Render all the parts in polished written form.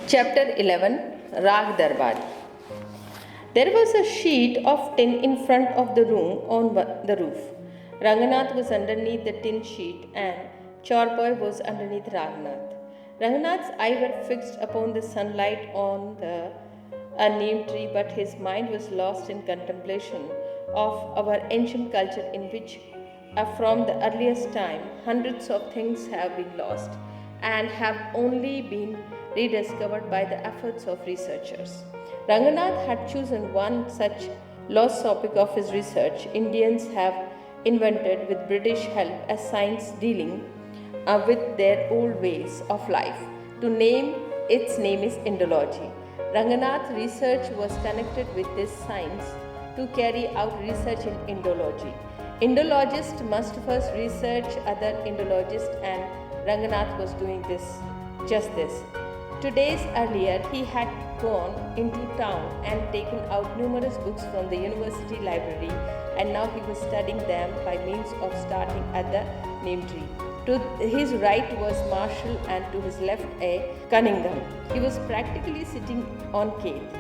Chapter 11 Rag Darbari. There was a sheet of tin in front of the room on the roof. Ranganath was underneath the tin sheet and Chorboy was underneath Ranganath. Ranganath's eyes were fixed upon the sunlight on a neem tree, but his mind was lost in contemplation of our ancient culture in which, from the earliest time, hundreds of things have been lost and have only been rediscovered by the efforts of researchers. Ranganath had chosen one such lost topic of his research. Indians have invented, with British help, a science dealing with their old ways of life. Its name is Indology. Ranganath's research was connected with this science to carry out research in Indology. Indologists must first research other Indologists, and Ranganath was doing just this. 2 days earlier, he had gone into town and taken out numerous books from the university library, and now he was studying them by means of starting at the neem tree. To his right was Marshall, and to his left a Cunningham. He was practically sitting on Keith.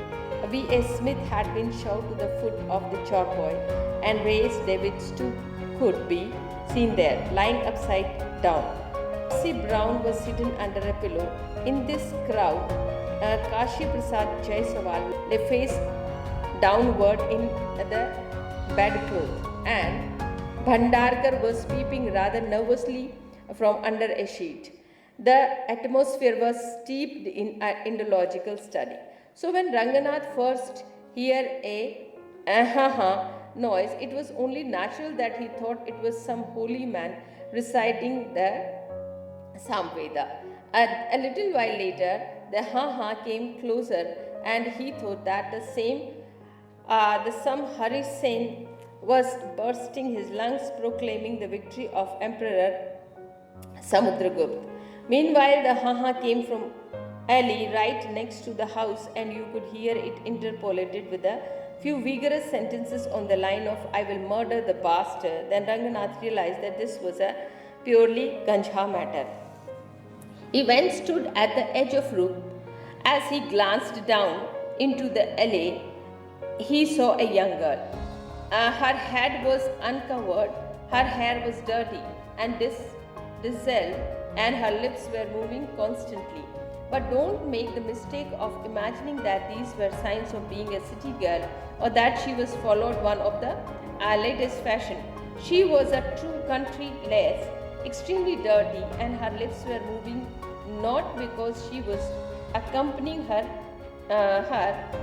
V.A. Smith had been shoved to the foot of the Chorboy, and Ray's David Stoop could be seen there, lying upside down. Percy Brown was sitting under a pillow. In this crowd, Kashi Prasad Jaiswal lay face downward in the bedclothes, and Bhandarkar was peeping rather nervously from under a sheet. The atmosphere was steeped in Indological study. So when Ranganath first heard a noise, it was only natural that he thought it was some holy man reciting the Samveda. A little while later, the came closer, and he thought that the some Hari Sen was bursting his lungs, proclaiming the victory of Emperor Samudragupta. Meanwhile, the came from alley right next to the house, and you could hear it interpolated with a few vigorous sentences on the line of "I will murder the bastard." Then Ranganath realized that this was a purely Ganja matter. He went stood at the edge of roof. As he glanced down into the alley, he saw a young girl. Her head was uncovered, her hair was dirty and disheveled, and her lips were moving constantly. But don't make the mistake of imagining that these were signs of being a city girl, or that she was followed one of the latest fashion. She was a true country lass, extremely dirty, and her lips were moving not because she was accompanying her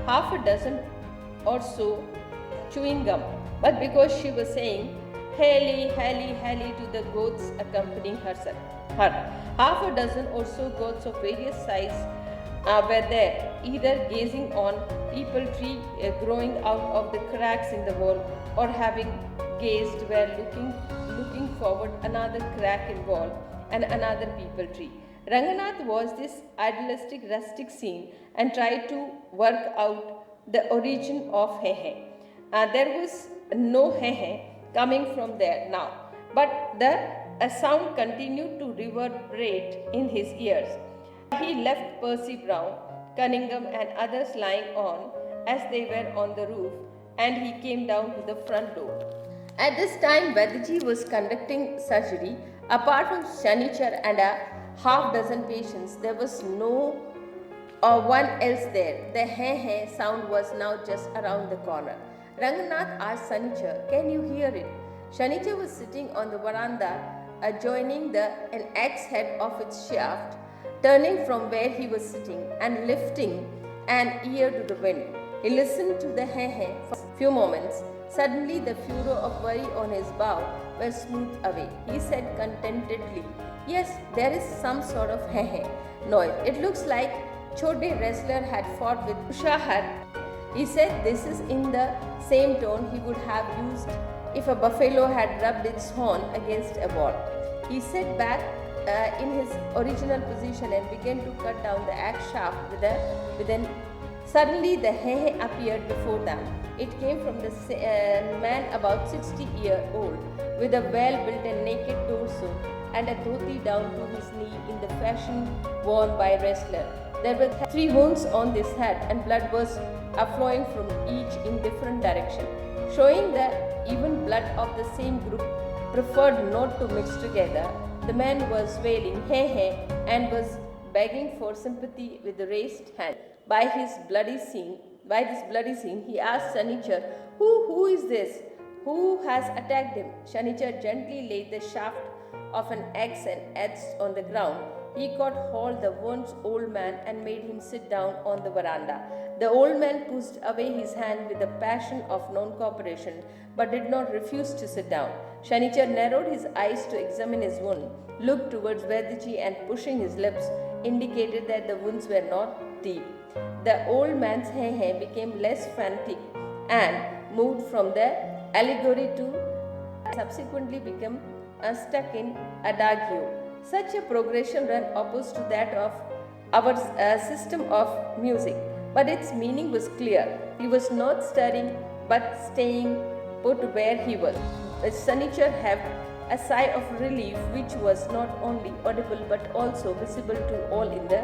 half a dozen or so chewing gum, but because she was saying "Hailey, Hailey, Hailey" to the goats accompanying her. Half a dozen or so goats of various size were there, either gazing on peepal tree growing out of the cracks in the wall, or having gazed were looking forward another crack in wall and another peepal tree. Ranganath was this idealistic rustic scene and tried to work out the origin of he. There was no he coming from there now, but a sound continued to reverberate in his ears. He left Percy Brown, Cunningham, and others lying on as they were on the roof, and he came down to the front door. At this time, Vedji was conducting surgery. Apart from Shanichar and a half dozen patients, there was no one else there. The he sound was now just around the corner. Ranganath asked Shanichar, "Can you hear it?" Shanichar was sitting on the veranda, adjoining an axe head of its shaft, turning from where he was sitting and lifting an ear to the wind. He listened to the he for a few moments. Suddenly, the furrow of worry on his brow was smoothed away. He said contentedly, "Yes, there is some sort of he noise. It looks like Chode wrestler had fought with Ushahar." He said this is in the same tone he would have used if a buffalo had rubbed its horn against a wall. He sat back in his original position and began to cut down the axe shaft with an. Suddenly, the he appeared before them. It came from the man about 60-year-old, with a well-built and naked torso and a dhoti down to his knee in the fashion worn by wrestlers. There were three wounds on this head, and blood was flowing from each in different direction, showing that even blood of the same group preferred not to mix together. The man was wailing, "Hey, hey," and was begging for sympathy with the raised hand. By this bloody scene, he asked Shanichar, Who is this? Who has attacked him?" Shanichar gently laid the shaft of an axe and adze on the ground. He caught hold the wounded old man and made him sit down on the veranda. The old man pushed away his hand with a passion of non-cooperation, but did not refuse to sit down. Shanichar narrowed his eyes to examine his wound, looked towards Vediji, and pushing his lips, indicated that the wounds were not deep. The old man's hey became less frantic and moved from the allegory to subsequently become stuck in adagio. Such a progression ran opposed to that of our system of music, but its meaning was clear. He was not stirring but staying put where he was. Shanichar had a sigh of relief which was not only audible but also visible to all in the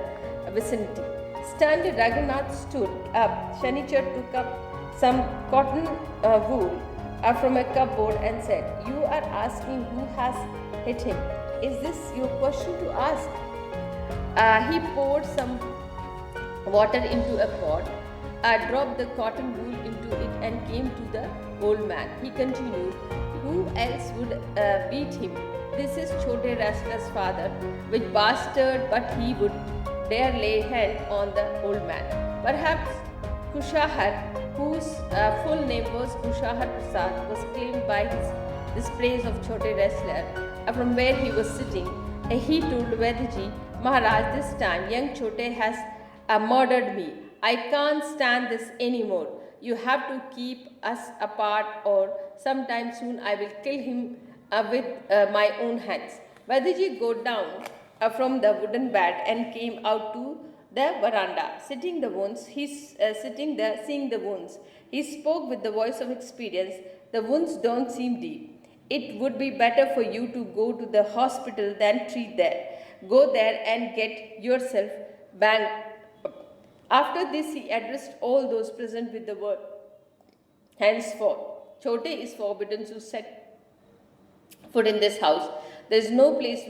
vicinity. Stanley Raghunath stood up. Shanichar took up some cotton wool from a cupboard and said, "You are asking who has hit him. Is this your question to ask?" He poured some water into a pot, dropped the cotton wool into it, and came to the old man. He continued, "Who else would beat him? This is Chote Wrestler's father, which bastard, but he would dare lay hand on the old man. Perhaps Kushahar, whose full name was Kushahar Prasad, was claimed by this praise of Chote Wrestler from where he was sitting. He told Vediji, Maharaj, this time young Chote has murdered me. I can't stand this anymore. You have to keep us apart, or sometime soon I will kill him with my own hands." Vediji got down from the wooden bed and came out to the veranda. Seeing the wounds, he spoke with the voice of experience. "The wounds don't seem deep. It would be better for you to go to the hospital than treat there. Go there and get yourself banged up." After this, he addressed all those present with the word, "Henceforth, Chote is forbidden to set foot in this house. There is no place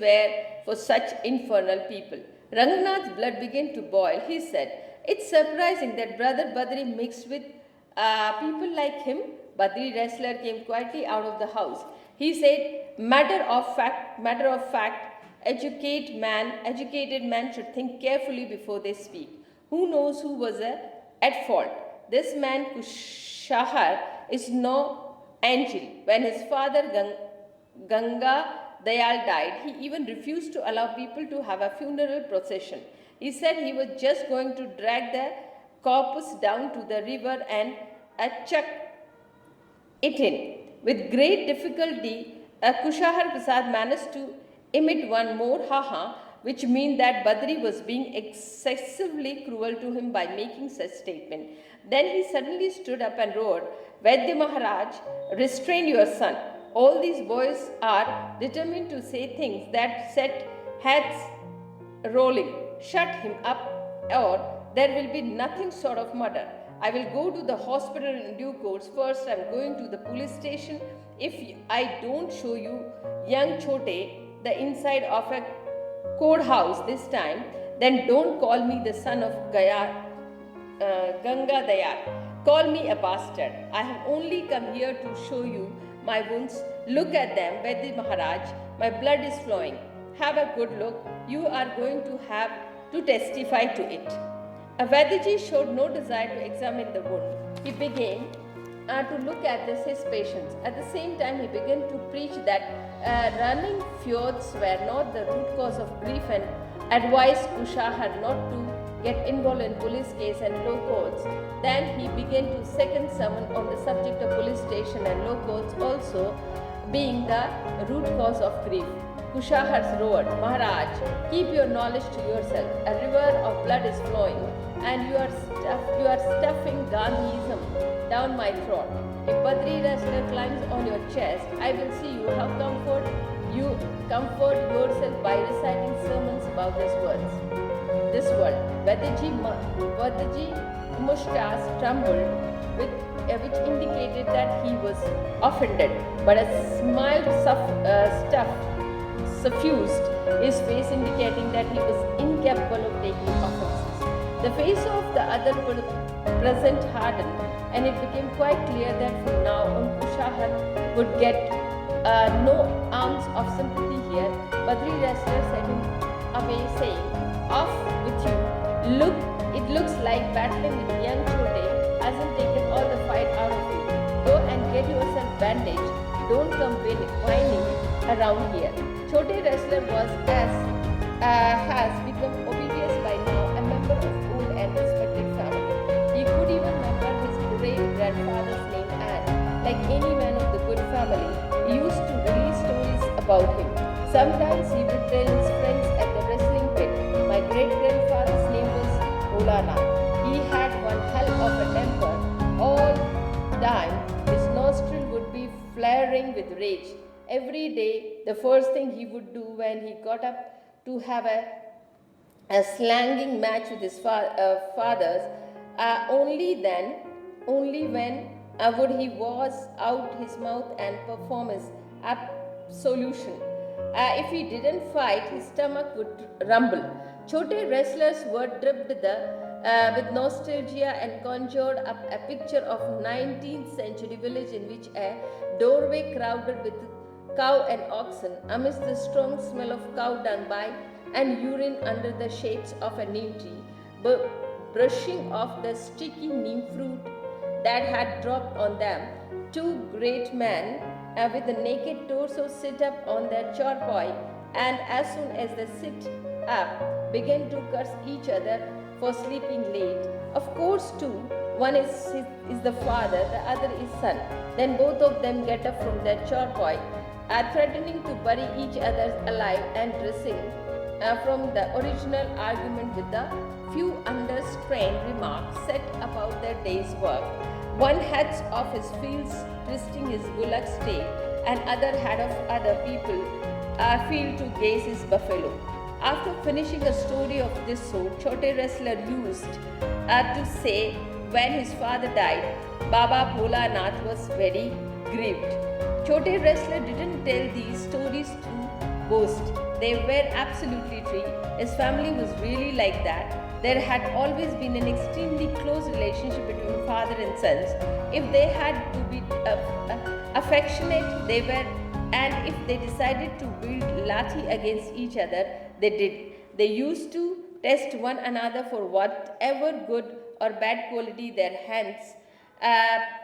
for such infernal people." Ranganath's blood began to boil. He said, "It's surprising that Brother Badri mixed with people like him." Badri Wrestler came quietly out of the house. He said, matter of fact, educated man should think carefully before they speak. Who knows who was at fault? This man Kushahar is no angel. When his father Ganga Dayal died, he even refused to allow people to have a funeral procession. He said he was just going to drag the corpus down to the river and chuck it in. With great difficulty, Kushahar Prasad managed to emit one more ha-ha, which meant that Badri was being excessively cruel to him by making such statement. Then he suddenly stood up and roared, "Vaidya Maharaj, restrain your son. All these boys are determined to say things that set heads rolling. Shut him up, or there will be nothing sort of murder. I will go to the hospital in due course. First, I am going to the police station. If I don't show you young Chote the inside of a courthouse this time, then don't call me the son of Ganga Dayal. Call me a bastard. I have only come here to show you my wounds. Look at them, Vaidya Maharaj. My blood is flowing. Have a good look. You are going to have to testify to it." Vediji showed no desire to examine the wound. He began to look at his patients. At the same time, he began to preach that running feuds were not the root cause of grief and advised Kushahar not to get involved in police case and law courts. Then he began to second sermon on the subject of police station and law courts also being the root cause of grief. Kushahar roared, "Maharaj, keep your knowledge to yourself. A river of blood is flowing, and you are stuffing Gandhism down my throat. If Badri Wrestler climbs on your chest, I will see how you comfort yourself by reciting sermons about his words." this world. Vadaji mustache trembled, which indicated that he was offended, but a smile suffused his face, indicating that he was incapable of taking offenses. The face of the other present hardened, and it became quite clear that from now on Kushahat would get no ounce of sympathy here. Badri wrestler sent him away, saying, "Off with you. Look, it looks like battling with young Chote hasn't taken all the fight out of you. Go and get yourself bandaged. Don't come whining around here." Chote wrestler has become obvious by now, a member of old and respected family. He could even remember his great grandfather's name, and, like any man of the good family, he used to release stories about him. Sometimes he would tell his friends at the wrestling pit, "My great grandfather's name was Bholanath. He had one hell of a temper. All time his nostril would be flaring with rage. Every day, the first thing he would do when he got up to have a slanging match with his fathers, only when would he was out his mouth and perform his absolution. If he didn't fight, his stomach would rumble." Chote wrestlers were dripped with nostalgia and conjured up a picture of 19th century village in which a doorway crowded with cow and oxen, amidst the strong smell of cow dung by and urine under the shades of a neem tree, brushing off the sticky neem fruit that had dropped on them. Two great men with a naked torso sit up on their charpoy, and as soon as they sit up, begin to curse each other for sleeping late. Of course, two. One is the father, the other is son. Then both of them get up from their charpoy, threatening to bury each other alive and dressing from the original argument with the few understrained remarks set about their day's work. One heads off his fields twisting his bullock's tail, and other head of other people field to gaze his buffalo. After finishing a story of this sort, Chote wrestler used to say when his father died, Baba Bholanath was very grieved. Chote wrestler didn't tell these stories to boast. They were absolutely true. His family was really like that. There had always been an extremely close relationship between father and sons. If they had to be affectionate, they were, and if they decided to wield lathi against each other, they did. They used to test one another for whatever good or bad quality their hands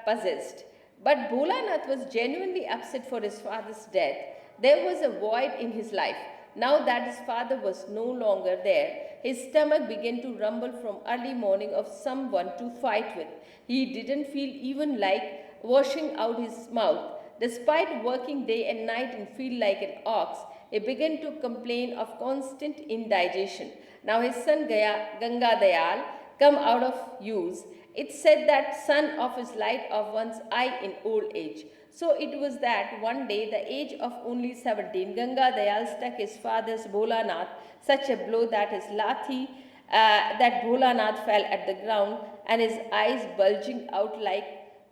possessed. But Bholanath was genuinely upset for his father's death. There was a void in his life. Now that his father was no longer there, his stomach began to rumble from early morning of someone to fight with. He didn't feel even like washing out his mouth. Despite working day and night and feel like an ox, he began to complain of constant indigestion. Now his son Gangadayal come out of use. It said that son of his light of one's eye in old age. So it was that one day, the age of only 17, Gangadayal struck his father's Bholanath such a blow that his lathi, that Bholanath fell at the ground and his eyes bulging out like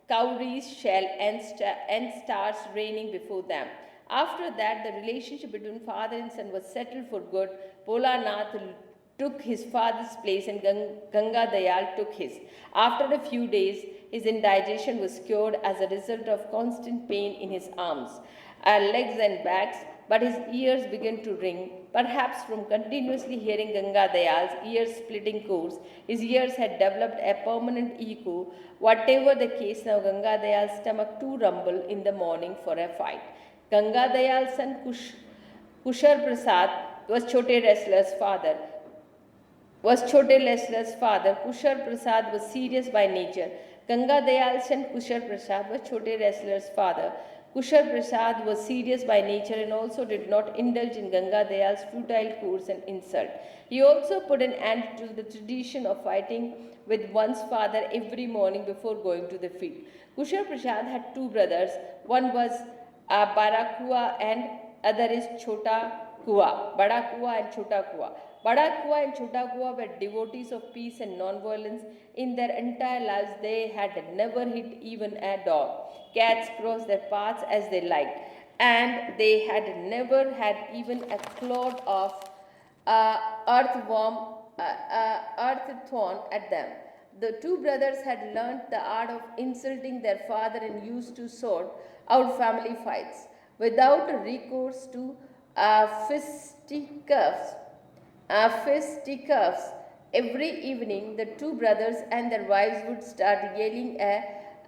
cowrie's shell and stars raining before them. After that, the relationship between father and son was settled for good. Bholanath took his father's place and Gangadayal took his. After a few days, his indigestion was cured as a result of constant pain in his arms, legs and backs, but his ears began to ring, perhaps from continuously hearing Gangadayal's ear-splitting chords. His ears had developed a permanent echo. Whatever the case, now Gangadayal's stomach too rumbled in the morning for a fight. Gangadayal's son Kushar Prasad was Chote wrestler's father. Kushar Prasad was serious by nature. Gangadayal's son Kushar Prasad was Chote wrestler's father. Kushar Prasad was serious by nature and also did not indulge in Gangadayal's futile course and insult. He also put an end to the tradition of fighting with one's father every morning before going to the field. Kushar Prasad had two brothers. One was Barakua and other is Chota Kua. Bada Kua and Chota Kua. Bada Kua and Chota Kua were devotees of peace and non-violence. In their entire lives, they had never hit even a dog. Cats crossed their paths as they liked, and they had never had even a clod of earthworm, earththorn at them. The two brothers had learnt the art of insulting their father and used to sort out family fights without recourse to fisticuffs. Fisticuffs. Every evening, the two brothers and their wives would start yelling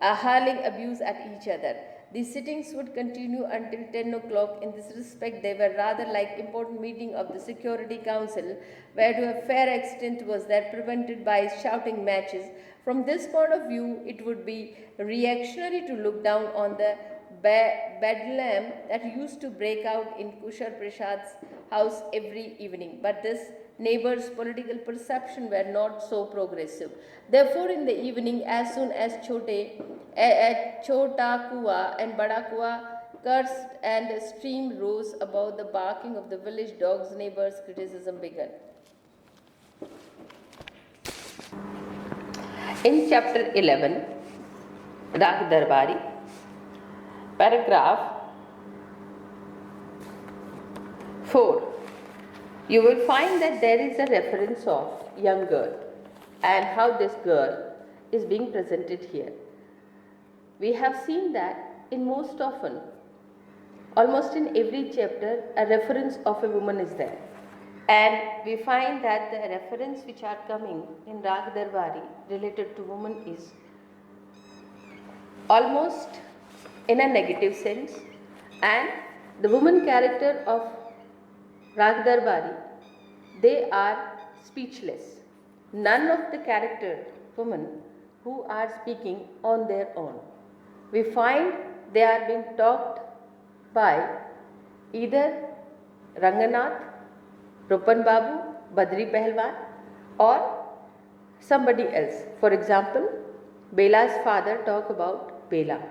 hurling abuse at each other. The sittings would continue until 10 o'clock. In this respect, they were rather like important meeting of the Security Council, where to a fair extent was that prevented by shouting matches. From this point of view, it would be reactionary to look down on the bedlam that used to break out in Kushar Prasad's house every evening. But this neighbor's political perception were not so progressive. Therefore, in the evening, as soon as Chota Kua and Bada Kua cursed and steam rose above the barking of the village dogs, neighbors' criticism began. In chapter 11, Rag Darbari, paragraph 4, you will find that there is a reference of young girl and how this girl is being presented here. We have seen that in most often, almost in every chapter, a reference of a woman is there. And we find that the reference which are coming in Rag Darbari related to woman is almost in a negative sense, and the woman character of Rag Darbari, they are speechless. None of the character women who are speaking on their own. We find they are being talked by either Ranganath, Rupan Babu, Badri Pehlwan, or somebody else. For example, Bela's father talk about Bela.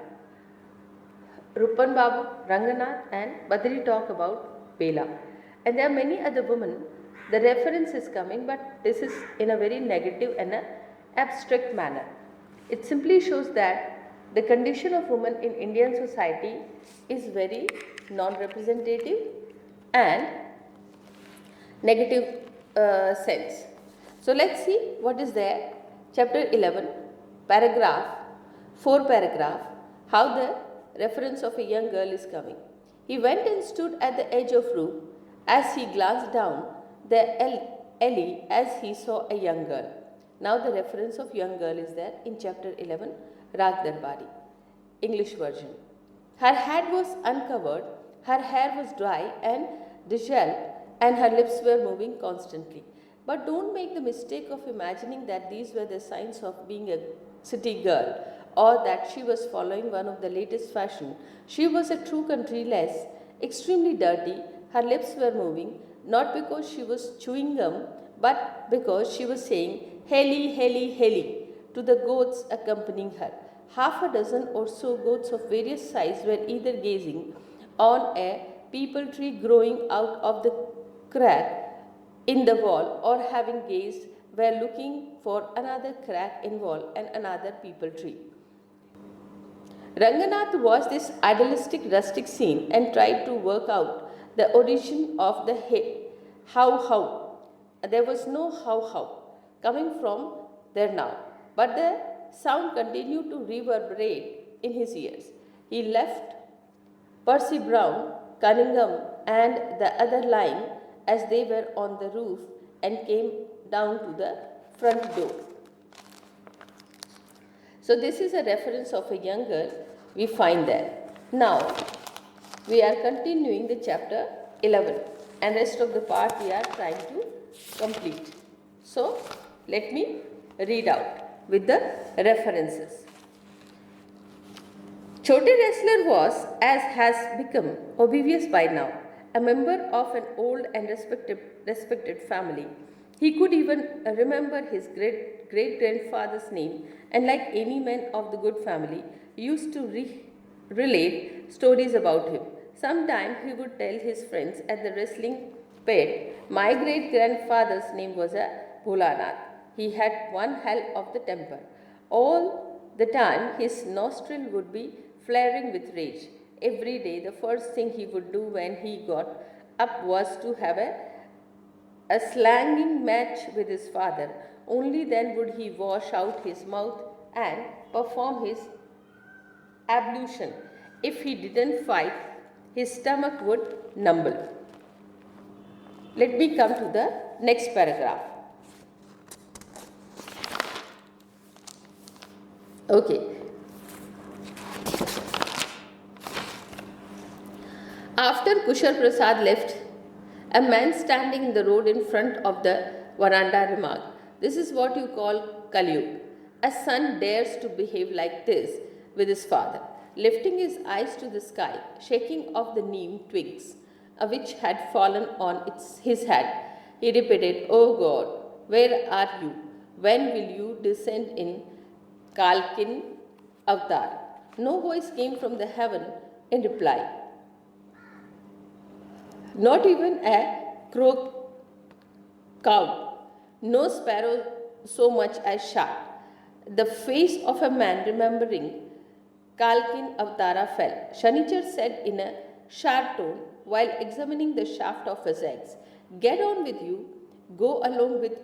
Rupan Babu, Ranganath and Badri talk about Bela. And there are many other women. The reference is coming, but this is in a very negative and abstract manner. It simply shows that the condition of women in Indian society is very non-representative and negative sense. So let's see what is there. Chapter 11, paragraph, 4 paragraph, how the reference of a young girl is coming. He went and stood at the edge of roof. As he glanced down the alley as he saw a young girl. Now the reference of young girl is there in chapter 11, Rag Darbari, English version. Her head was uncovered, her hair was dry and disheveled, and her lips were moving constantly. But don't make the mistake of imagining that these were the signs of being a city girl, or that she was following one of the latest fashion. She was a true country lass, extremely dirty. Her lips were moving, not because she was chewing gum, but because she was saying, "Heli, heli, heli," to the goats accompanying her. Half a dozen or so goats of various sizes were either gazing on a peepal tree growing out of the crack in the wall, or having gazed, were looking for another crack in wall and another peepal tree. Ranganath watched this idealistic rustic scene and tried to work out the origin of the how. There was no how coming from there now, but the sound continued to reverberate in his ears. He left Percy Brown, Cunningham, and the other lying as they were on the roof and came down to the front door. So this is a reference of a young girl we find there. Now, we are continuing the chapter 11 and rest of the part we are trying to complete. So, let me read out with the references. Chote Wrestler was, as has become obvious by now, a member of an old and respected family. He could even remember his great-grandfather's name, and like any man of the good family, used to relate stories about him. Sometimes he would tell his friends at the wrestling pet. My great grandfather's name was a Bholanath. He had one hell of the temper. All the time, his nostril would be flaring with rage. Every day, the first thing he would do when he got up was to have a slanging match with his father. Only then would he wash out his mouth and perform his ablution. If he didn't fight, his stomach would numble. Let me come to the next paragraph. Okay. After Kushar Prasad left, a man standing in the road in front of the veranda remarked, "This is what you call Kalyug. A son dares to behave like this with his father." Lifting his eyes to the sky, shaking off the neem twigs which had fallen on his head, he repeated, "Oh God, where are you? When will you descend in Kalkin avatar?" No voice came from the heaven in reply. Not even a crow cawed, no sparrow so much as shot. The face of a man remembering Kalkin Avatara fell. Shanichar said in a sharp tone while examining the shaft of his axe, "Get on with you. Go along with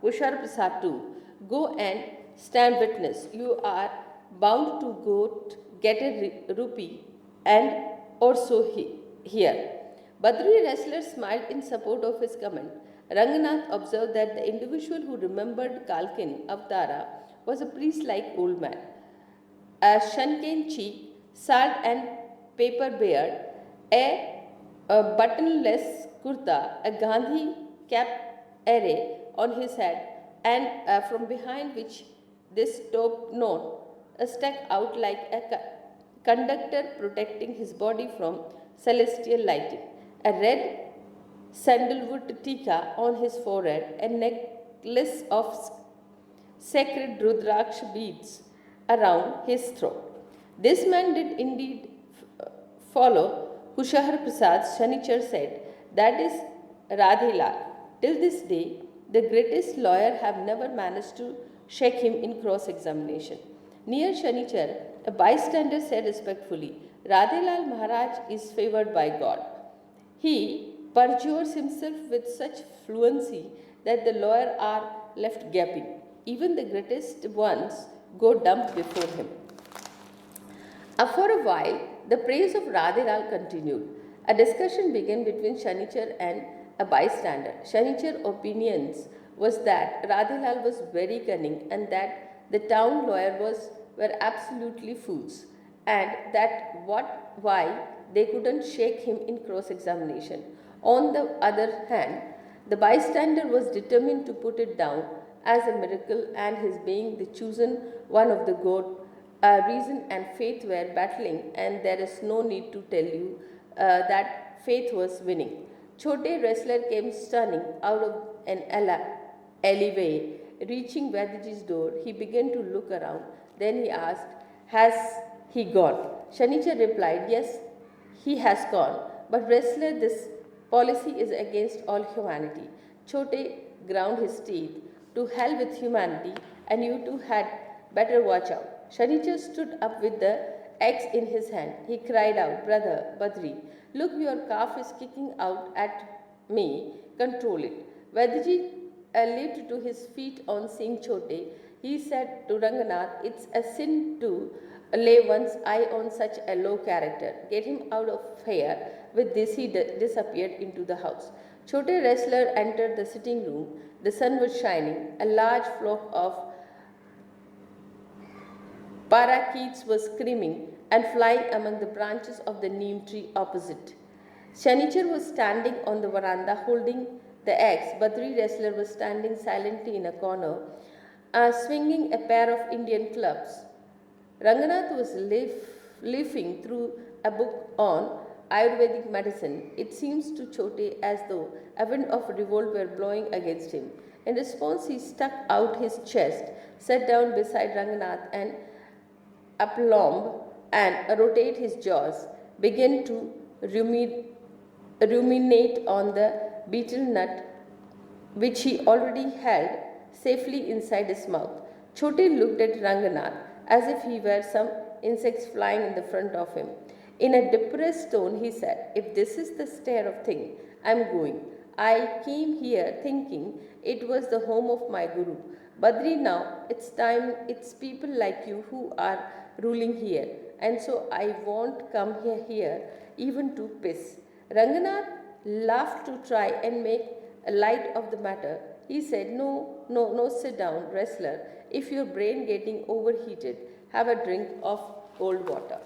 Kushar Prasad too. Go and stand witness. You are bound to go get a rupee and also here." Badri wrestler smiled in support of his comment. Ranganath observed that the individual who remembered Kalkin Avatara was a priest-like old man. A shanken cheek, salt and paper beard, a buttonless kurta, a Gandhi cap array on his head, and from behind which this top note stuck out like a conductor protecting his body from celestial lighting. A red sandalwood tika on his forehead, a necklace of sacred Rudraksh beads around his throat. This man did indeed follow Kushar Prasad, Shanichar said. That is Radhilal. Till this day, the greatest lawyer have never managed to shake him in cross-examination. Near Shanichar, a bystander said respectfully, "Radhilal Maharaj is favored by God. He perjures himself with such fluency that the lawyers are left gaping. Even the greatest ones go dumb before him." For a while, the praise of Radhilal continued. A discussion began between Shanichar and a bystander. Shanichar opinions was that Radhilal was very cunning and that the town lawyer were absolutely fools, and that why they couldn't shake him in cross-examination. On the other hand, the bystander was determined to put it down as a miracle, and his being the chosen one of the God, reason and faith were battling, and there is no need to tell you that faith was winning. Chote wrestler came stunning out of an alleyway. Reaching Vadaji's door, he began to look around. Then he asked, "Has he gone?" Shanichar replied, "Yes, he has gone. But wrestler, this policy is against all humanity." Chote ground his teeth. "To hell with humanity, and you two had better watch out." Shanichar stood up with the axe in his hand. He cried out, "Brother Badri, look, your calf is kicking out at me. Control it." Vadaji leaped to his feet on seeing Chote. He said to Ranganath, "It's a sin to lay one's eye on such a low character. Get him out of here." With this, he disappeared into the house. Chote wrestler entered the sitting room. The sun was shining. A large flock of parakeets was screaming and flying among the branches of the neem tree opposite. Shanichar was standing on the veranda holding the axe. Badri wrestler was standing silently in a corner, swinging a pair of Indian clubs. Ranganath was leafing through a book on Ayurvedic medicine. It seems to Chote as though a wind of revolt were blowing against him. In response, he stuck out his chest, sat down beside Ranganath, and aplomb and rotate his jaws, began to ruminate ruminate on the betel nut which he already held safely inside his mouth. Chote looked at Ranganath as if he were some insects flying in the front of him. In a depressed tone, he said, "If this is the state of thing, I am going. I came here thinking it was the home of my Guru. Badri, now it's people like you who are ruling here, and so I won't come here even to piss." Ranganath laughed to try and make light of the matter. He said, No, sit down, wrestler. If your brain getting overheated, have a drink of cold water.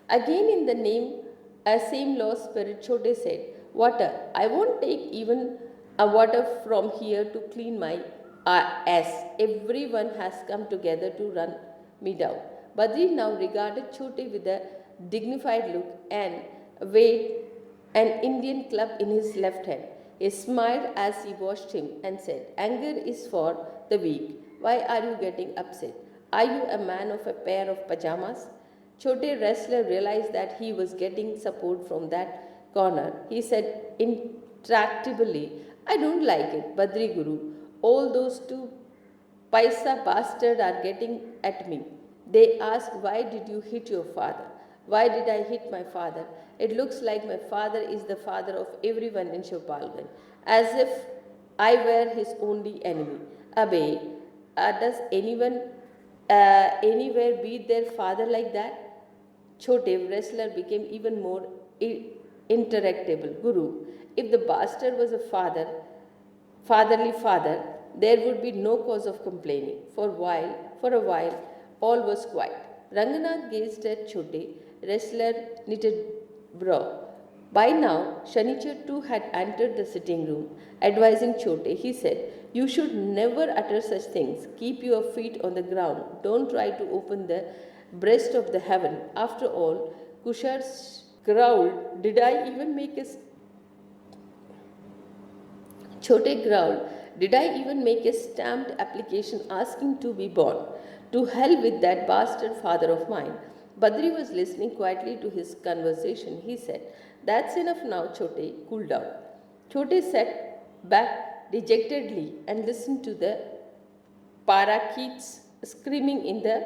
Again, in the same low spirit, Chote said, "Water. I won't take even a water from here to clean my ass. Everyone has come together to run me down." Badri now regarded Chote with a dignified look and weighed an Indian club in his left hand. He smiled as he watched him and said, "Anger is for the weak. Why are you getting upset? Are you a man of a pair of pajamas?" Chote wrestler realized that he was getting support from that corner. He said intractably, "I don't like it, Badri Guru. All those two paisa bastards are getting at me. They ask, why did you hit your father? Why did I hit my father? It looks like my father is the father of everyone in Shivpalganj, as if I were his only enemy. Abey, does anyone anywhere beat their father like that?" Chote wrestler became even more interactable. "Guru, if the bastard was a fatherly father, there would be no cause of complaining." For a while, all was quiet. Ranganath gazed at Chote. Wrestler knitted brow. By now, Shanichar too had entered the sitting room, advising Chote. He said, "You should never utter such things. Keep your feet on the ground. Don't try to open the breast of the heaven. After all," Kushar growled, "did I even make a Chote growled, "Did I even make a stamped application asking to be born? To hell with that bastard father of mine." Badri was listening quietly to his conversation. He said, "That's enough now, Chote. Cool down." Chote sat back dejectedly and listened to the parakeets screaming in the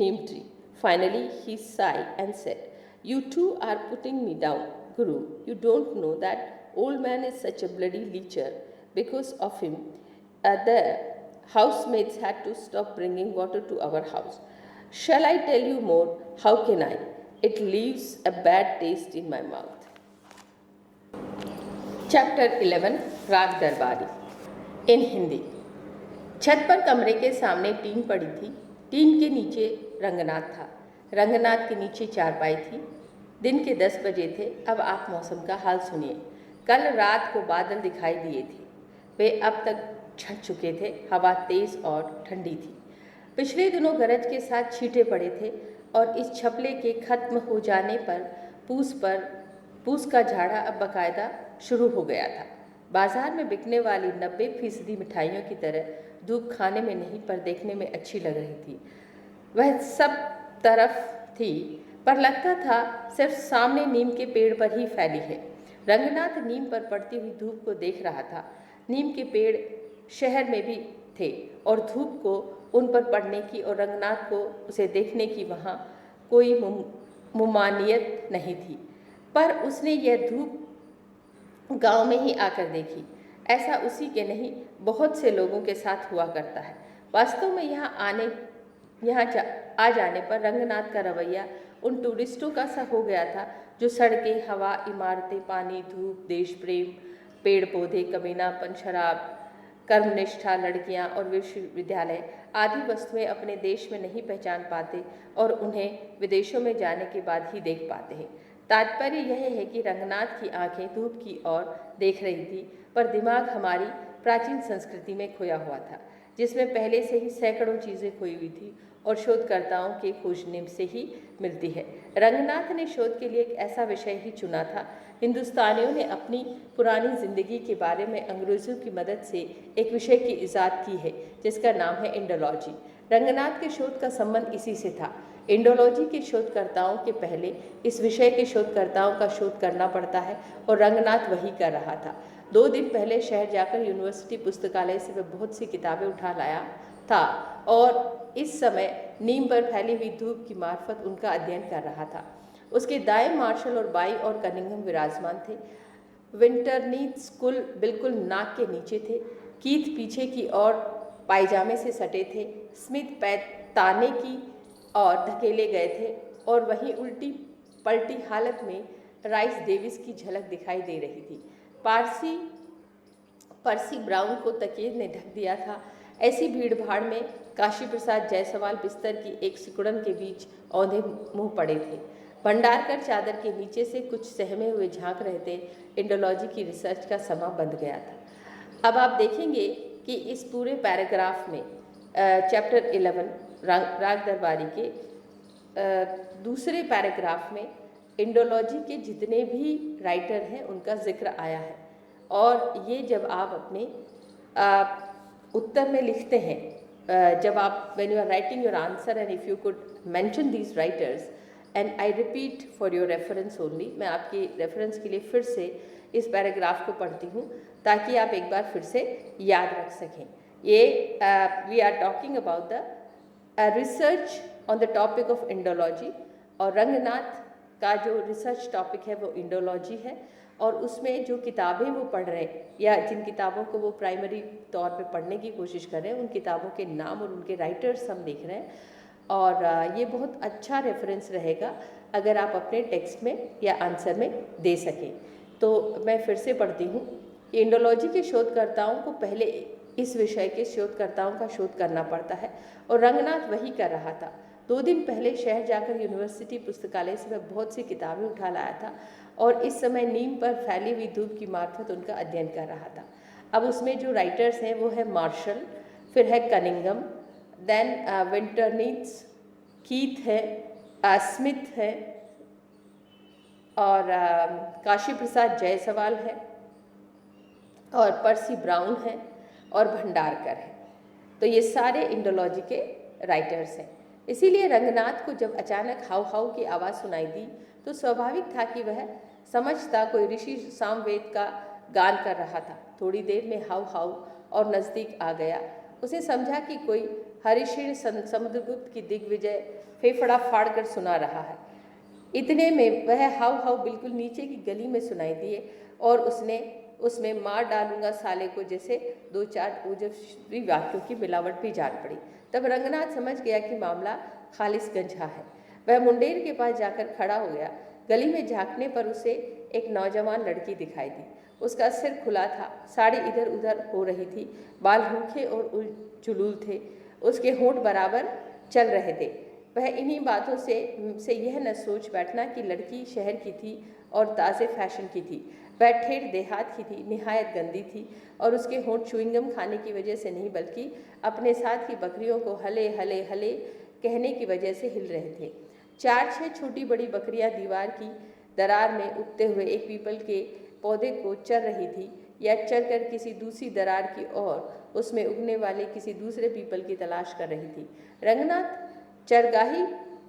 neem tree. Finally, he sighed and said, "You two are putting me down, Guru. You don't know that old man is such a bloody leecher. Because of him, the housemaids had to stop bringing water to our house. Shall I tell you more? How can I? It leaves a bad taste in my mouth." Chapter 11 राग दरबारी इन हिंदी। छत पर कमरे के सामने tin पड़ी थी। Tin के नीचे रंगनाथ था। रंगनाथ के नीचे चारपाई थी। दिन के 10 बजे थे। अब आप मौसम का हाल सुनिए। कल रात को बादल दिखाई दिए थे। वे अब तक छट चुके थे। हवा तेज और ठंडी थी। पिछले दिनों गरज के साथ छींटे पड़े थे और इस छपले के खत्म हो जाने पर पूस का झाड़ा अब बाकायदा शुरू हो गया था। बाजार में बिकने वाली 90% मिठाइयों की तरह धूप खाने में नहीं पर देखने में अच्छी लग रही थी। वह सब तरफ थी पर लगता था सिर्फ सामने नीम के पेड़ पर ही फैली है। रंगनाथ नीम पर पड़ती हुई धूप को देख रहा था। नीम के पेड़ शहर में भी थे और धूप को उन पर पड़ने की और रंगनाथ को उसे देखने की वहाँ कोई मुमानियत नहीं थी। पर उसने यह धूप गांव में ही आकर देखी। ऐसा उसी के नहीं बहुत से लोगों के साथ हुआ करता है। वास्तव में आ जाने पर रंगनाथ का रवैया उन टूरिस्टों का सा हो गया था जो सड़कें, हवा, इमारतें, पानी, धूप, देश प्रेम, पेड़ पौधे, कमीनापन, शराब, कर्मनिष्ठा, लड़कियां और विश्वविद्यालय आदि वस्तुएं अपने देश में नहीं पहचान पाते और उन्हें विदेशों में जाने के बाद ही देख पाते हैं। तात्पर्य यह है कि रंगनाथ की आंखें धूप की ओर देख रही थी पर दिमाग हमारी प्राचीन संस्कृति में खोया हुआ था जिसमें पहले से ही सैकड़ों चीज़ें खोई हुई थी और शोधकर्ताओं के खोजने से ही मिलती है। रंगनाथ ने शोध के लिए एक ऐसा विषय ही चुना था। हिंदुस्तानियों ने अपनी पुरानी जिंदगी के बारे में अंग्रेज़ों की मदद से एक विषय की इजाद की है जिसका नाम है इंडोलॉजी। रंगनाथ के शोध का संबंध इसी से था। इंडोलॉजी के शोधकर्ताओं के पहले इस विषय के शोधकर्ताओं का शोध करना पड़ता है और रंगनाथ वही कर रहा था। 2 दिन पहले शहर जाकर यूनिवर्सिटी पुस्तकालय से वह बहुत सी किताबें उठा लाया था और इस समय नीम पर फैली हुई धूप की मार्फत उनका अध्ययन कर रहा था। उसके दाएं मार्शल और बाईं और कनिंघम विराजमान थे। विंटरनीथ स्कूल बिल्कुल नाक के नीचे थे। कीथ पीछे की ओर पायजामे से सटे थे। स्मिथ पैर ताने की और धकेले गए थे और वहीं उल्टी पलटी हालत में राइस डेविस की झलक दिखाई दे रही थी। पर्सी ब्राउन को तकिए ने ढक दिया था। ऐसी भीड़ भाड़ में काशी प्रसाद जायसवाल बिस्तर की एक सिकुड़न के बीच औंधे मुंह पड़े थे। भंडारकर चादर के नीचे से कुछ सहमे हुए झांक रहे थे। इंडोलॉजी की रिसर्च का समा बंध गया था। अब आप देखेंगे कि इस पूरे पैराग्राफ में चैप्टर 11 राग दरबारी के दूसरे पैराग्राफ में इंडोलॉजी के जितने भी राइटर हैं उनका जिक्र आया है। और ये जब आप अपने उत्तर में लिखते हैं, जब आप when you are writing your answer and if you could mention these writers and I repeat for your reference only, मैं आपकी रेफरेंस के लिए फिर से इस पैराग्राफ को पढ़ती हूँ ताकि आप एक बार फिर से याद रख सकें। ये we are talking about the research on the topic of Indology, और रंगनाथ का जो रिसर्च टॉपिक है वो इंडोलॉजी है। और उसमें जो किताबें वो पढ़ रहे हैं या जिन किताबों को वो प्राइमरी तौर पे पढ़ने की कोशिश कर रहे हैं, उन किताबों के नाम और उनके राइटर्स हम देख रहे हैं। और ये बहुत अच्छा रेफरेंस रहेगा अगर आप अपने टेक्स्ट में या आंसर में दे सकें। तो मैं फिर से पढ़ती हूँ। इंडोलॉजी के शोधकर्ताओं को पहले इस विषय के शोधकर्ताओं का शोध करना पड़ता है और रंगनाथ वही कर रहा था। 2 दिन पहले शहर जाकर यूनिवर्सिटी पुस्तकालय से वह बहुत सी किताबें उठा लाया था और इस समय नीम पर फैली हुई धूप की मार्फत उनका अध्ययन कर रहा था। अब उसमें जो राइटर्स हैं वो है मार्शल, फिर है कनिंघम, देन विंटरनीथ, कीथ है, स्मिथ है और काशी प्रसाद जायसवाल है और पर्सी ब्राउन है और भंडारकर है। तो ये सारे इंडोलॉजी के राइटर्स हैं। इसीलिए रंगनाथ को जब अचानक हाउ हाउ की आवाज़ सुनाई दी तो स्वाभाविक था कि वह समझता कोई ऋषि सामवेद का गान कर रहा था। थोड़ी देर में हाउ हाउ और नज़दीक आ गया। उसे समझा कि कोई हरिषीण समुद्रगुप्त की दिग्विजय फेफड़ा फाड़ कर सुना रहा है। इतने में वह हाउ हाउ बिल्कुल नीचे की गली में सुनाई दिए और उसमें मार डालूंगा साले को जैसे 2-4 ओजस्वी वाक्यों की मिलावट भी जान पड़ी। तब रंगनाथ समझ गया कि मामला खालिस गंजा है। वह मुंडेर के पास जाकर खड़ा हो गया। गली में झांकने पर उसे एक नौजवान लड़की दिखाई दी। उसका सिर खुला था, साड़ी इधर उधर हो रही थी, बाल रूखे और उलझुल थे, उसके होंठ बराबर चल रहे थे। वह इन्हीं बातों से यह न सोच बैठना कि लड़की शहर की थी और ताज़े फैशन की थी। वह ठेठ देहात की थी, निहायत गंदी थी और उसके होंठ च्युइंगम खाने की वजह से नहीं बल्कि अपने साथ की बकरियों को हले हले हले कहने की वजह से हिल रहे थे। 4-6 छोटी बड़ी बकरियां दीवार की दरार में उगते हुए एक पीपल के पौधे को चर रही थी या चर कर किसी दूसरी दरार की ओर उसमें उगने वाले किसी दूसरे पीपल की तलाश कर रही थी। रंगनाथ चरगाही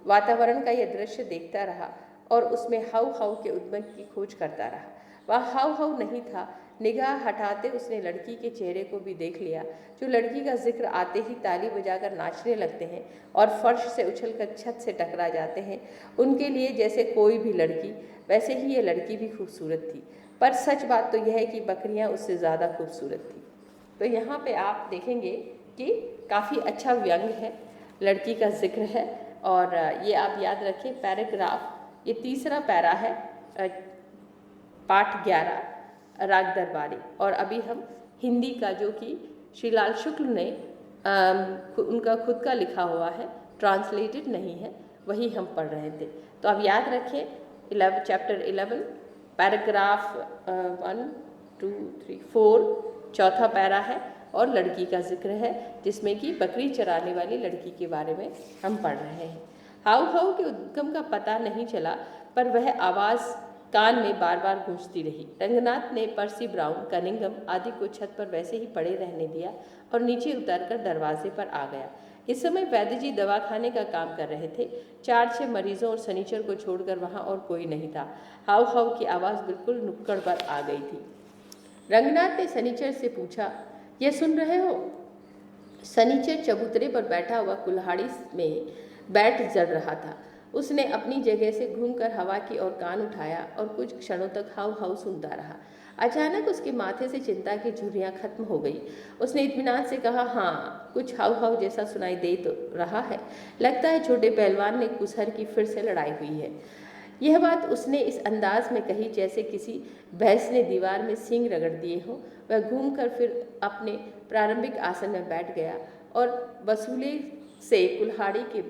वातावरण का यह दृश्य देखता रहा और उसमें हाउ हाउ के उद्यम की खोज करता रहा। वह हाउ हाउ नहीं था। निगाह हटाते उसने लड़की के चेहरे को भी देख लिया, जो लड़की का जिक्र आते ही ताली बजाकर नाचने लगते हैं और फर्श से उछलकर छत से टकरा जाते हैं। उनके लिए जैसे कोई भी लड़की, वैसे ही ये लड़की भी खूबसूरत थी। पर सच बात तो यह है कि बकरियां उससे ज़्यादा खूबसूरत थी। तो यहाँ पे आप देखेंगे कि काफ़ी अच्छा व्यंग है, लड़की का जिक्र है। और ये आप याद रखें, पैराग्राफ, ये तीसरा पैरा है, पाठ 11 राग दरबारी। और अभी हम हिंदी का, जो कि श्रीलाल शुक्ल ने उनका खुद का लिखा हुआ है, ट्रांसलेटेड नहीं है, वही हम पढ़ रहे थे। तो अब याद रखें, चैप्टर 11 पैराग्राफ 1, 2, 3, 4 चौथा पैरा है और लड़की का जिक्र है, जिसमें कि बकरी चराने वाली लड़की के बारे में हम पढ़ रहे हैं। हाउ हाउ के उद्गम का पता नहीं चला, पर वह आवाज़ कान में बार बार गूंजती रही। रंगनाथ ने पर्सी ब्राउन, कनिंघम आदि को छत पर वैसे ही पड़े रहने दिया और नीचे उतरकर दरवाजे पर आ गया। इस समय वैद्य जी दवाखाने का काम कर रहे थे। 4-6 मरीजों और सनीचर को छोड़कर वहाँ और कोई नहीं था। हाउ हाउ की आवाज़ बिल्कुल नुक्कड़ पर आ गई थी। रंगनाथ ने सनीचर से पूछा, यह सुन रहे हो? सनीचर चबूतरे पर बैठा हुआ कुल्हाड़ी में बैठ जड़ रहा था। उसने अपनी जगह से घूमकर हवा की ओर कान उठाया और कुछ क्षणों तक हाउ हाउ सुनता रहा। अचानक उसके माथे से चिंता की झुर्रियाँ खत्म हो गई। उसने इत्मीनान से कहा, हाँ, कुछ हाउ हाउ जैसा सुनाई दे तो रहा है। लगता है छोटे पहलवान ने कुसहर की फिर से लड़ाई हुई है। यह बात उसने इस अंदाज में कही जैसे किसी भैंस ने दीवार में सींग रगड़ दिए हों। वह घूमकर फिर अपने प्रारंभिक आसन में बैठ गया और वसूले से कुल्हाड़ी के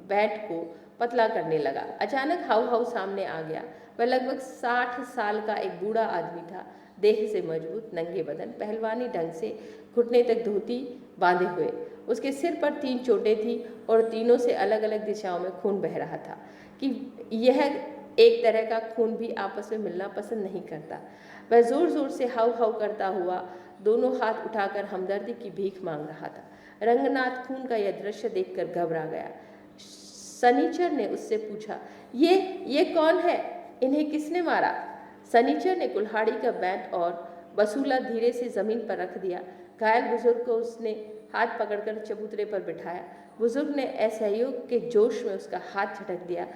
बैट को पतला करने लगा। अचानक हाउ हाउ सामने आ गया। वह लगभग 60 साल का एक बूढ़ा आदमी था, देह से मजबूत, नंगे बदन, पहलवानी ढंग से घुटने तक धोती बांधे हुए। उसके सिर पर 3 चोटें थीं और तीनों से अलग अलग दिशाओं में खून बह रहा था कि यह एक तरह का खून भी आपस में मिलना पसंद नहीं करता। वह जोर जोर से हाउ हाउ करता हुआ दोनों हाथ उठाकर हमदर्दी की भीख मांग रहा था। रंगनाथ खून का यह दृश्य देखकर घबरा गया। सनीचर ने उससे पूछा, ये कौन है? इन्हें किसने मारा? सनीचर ने कुल्हाड़ी का बैंत और वसूला धीरे से जमीन पर रख दिया। घायल बुजुर्ग को उसने हाथ पकड़कर चबूतरे पर बिठाया। बुजुर्ग ने असहयोग के जोश में उसका हाथ झटक दिया।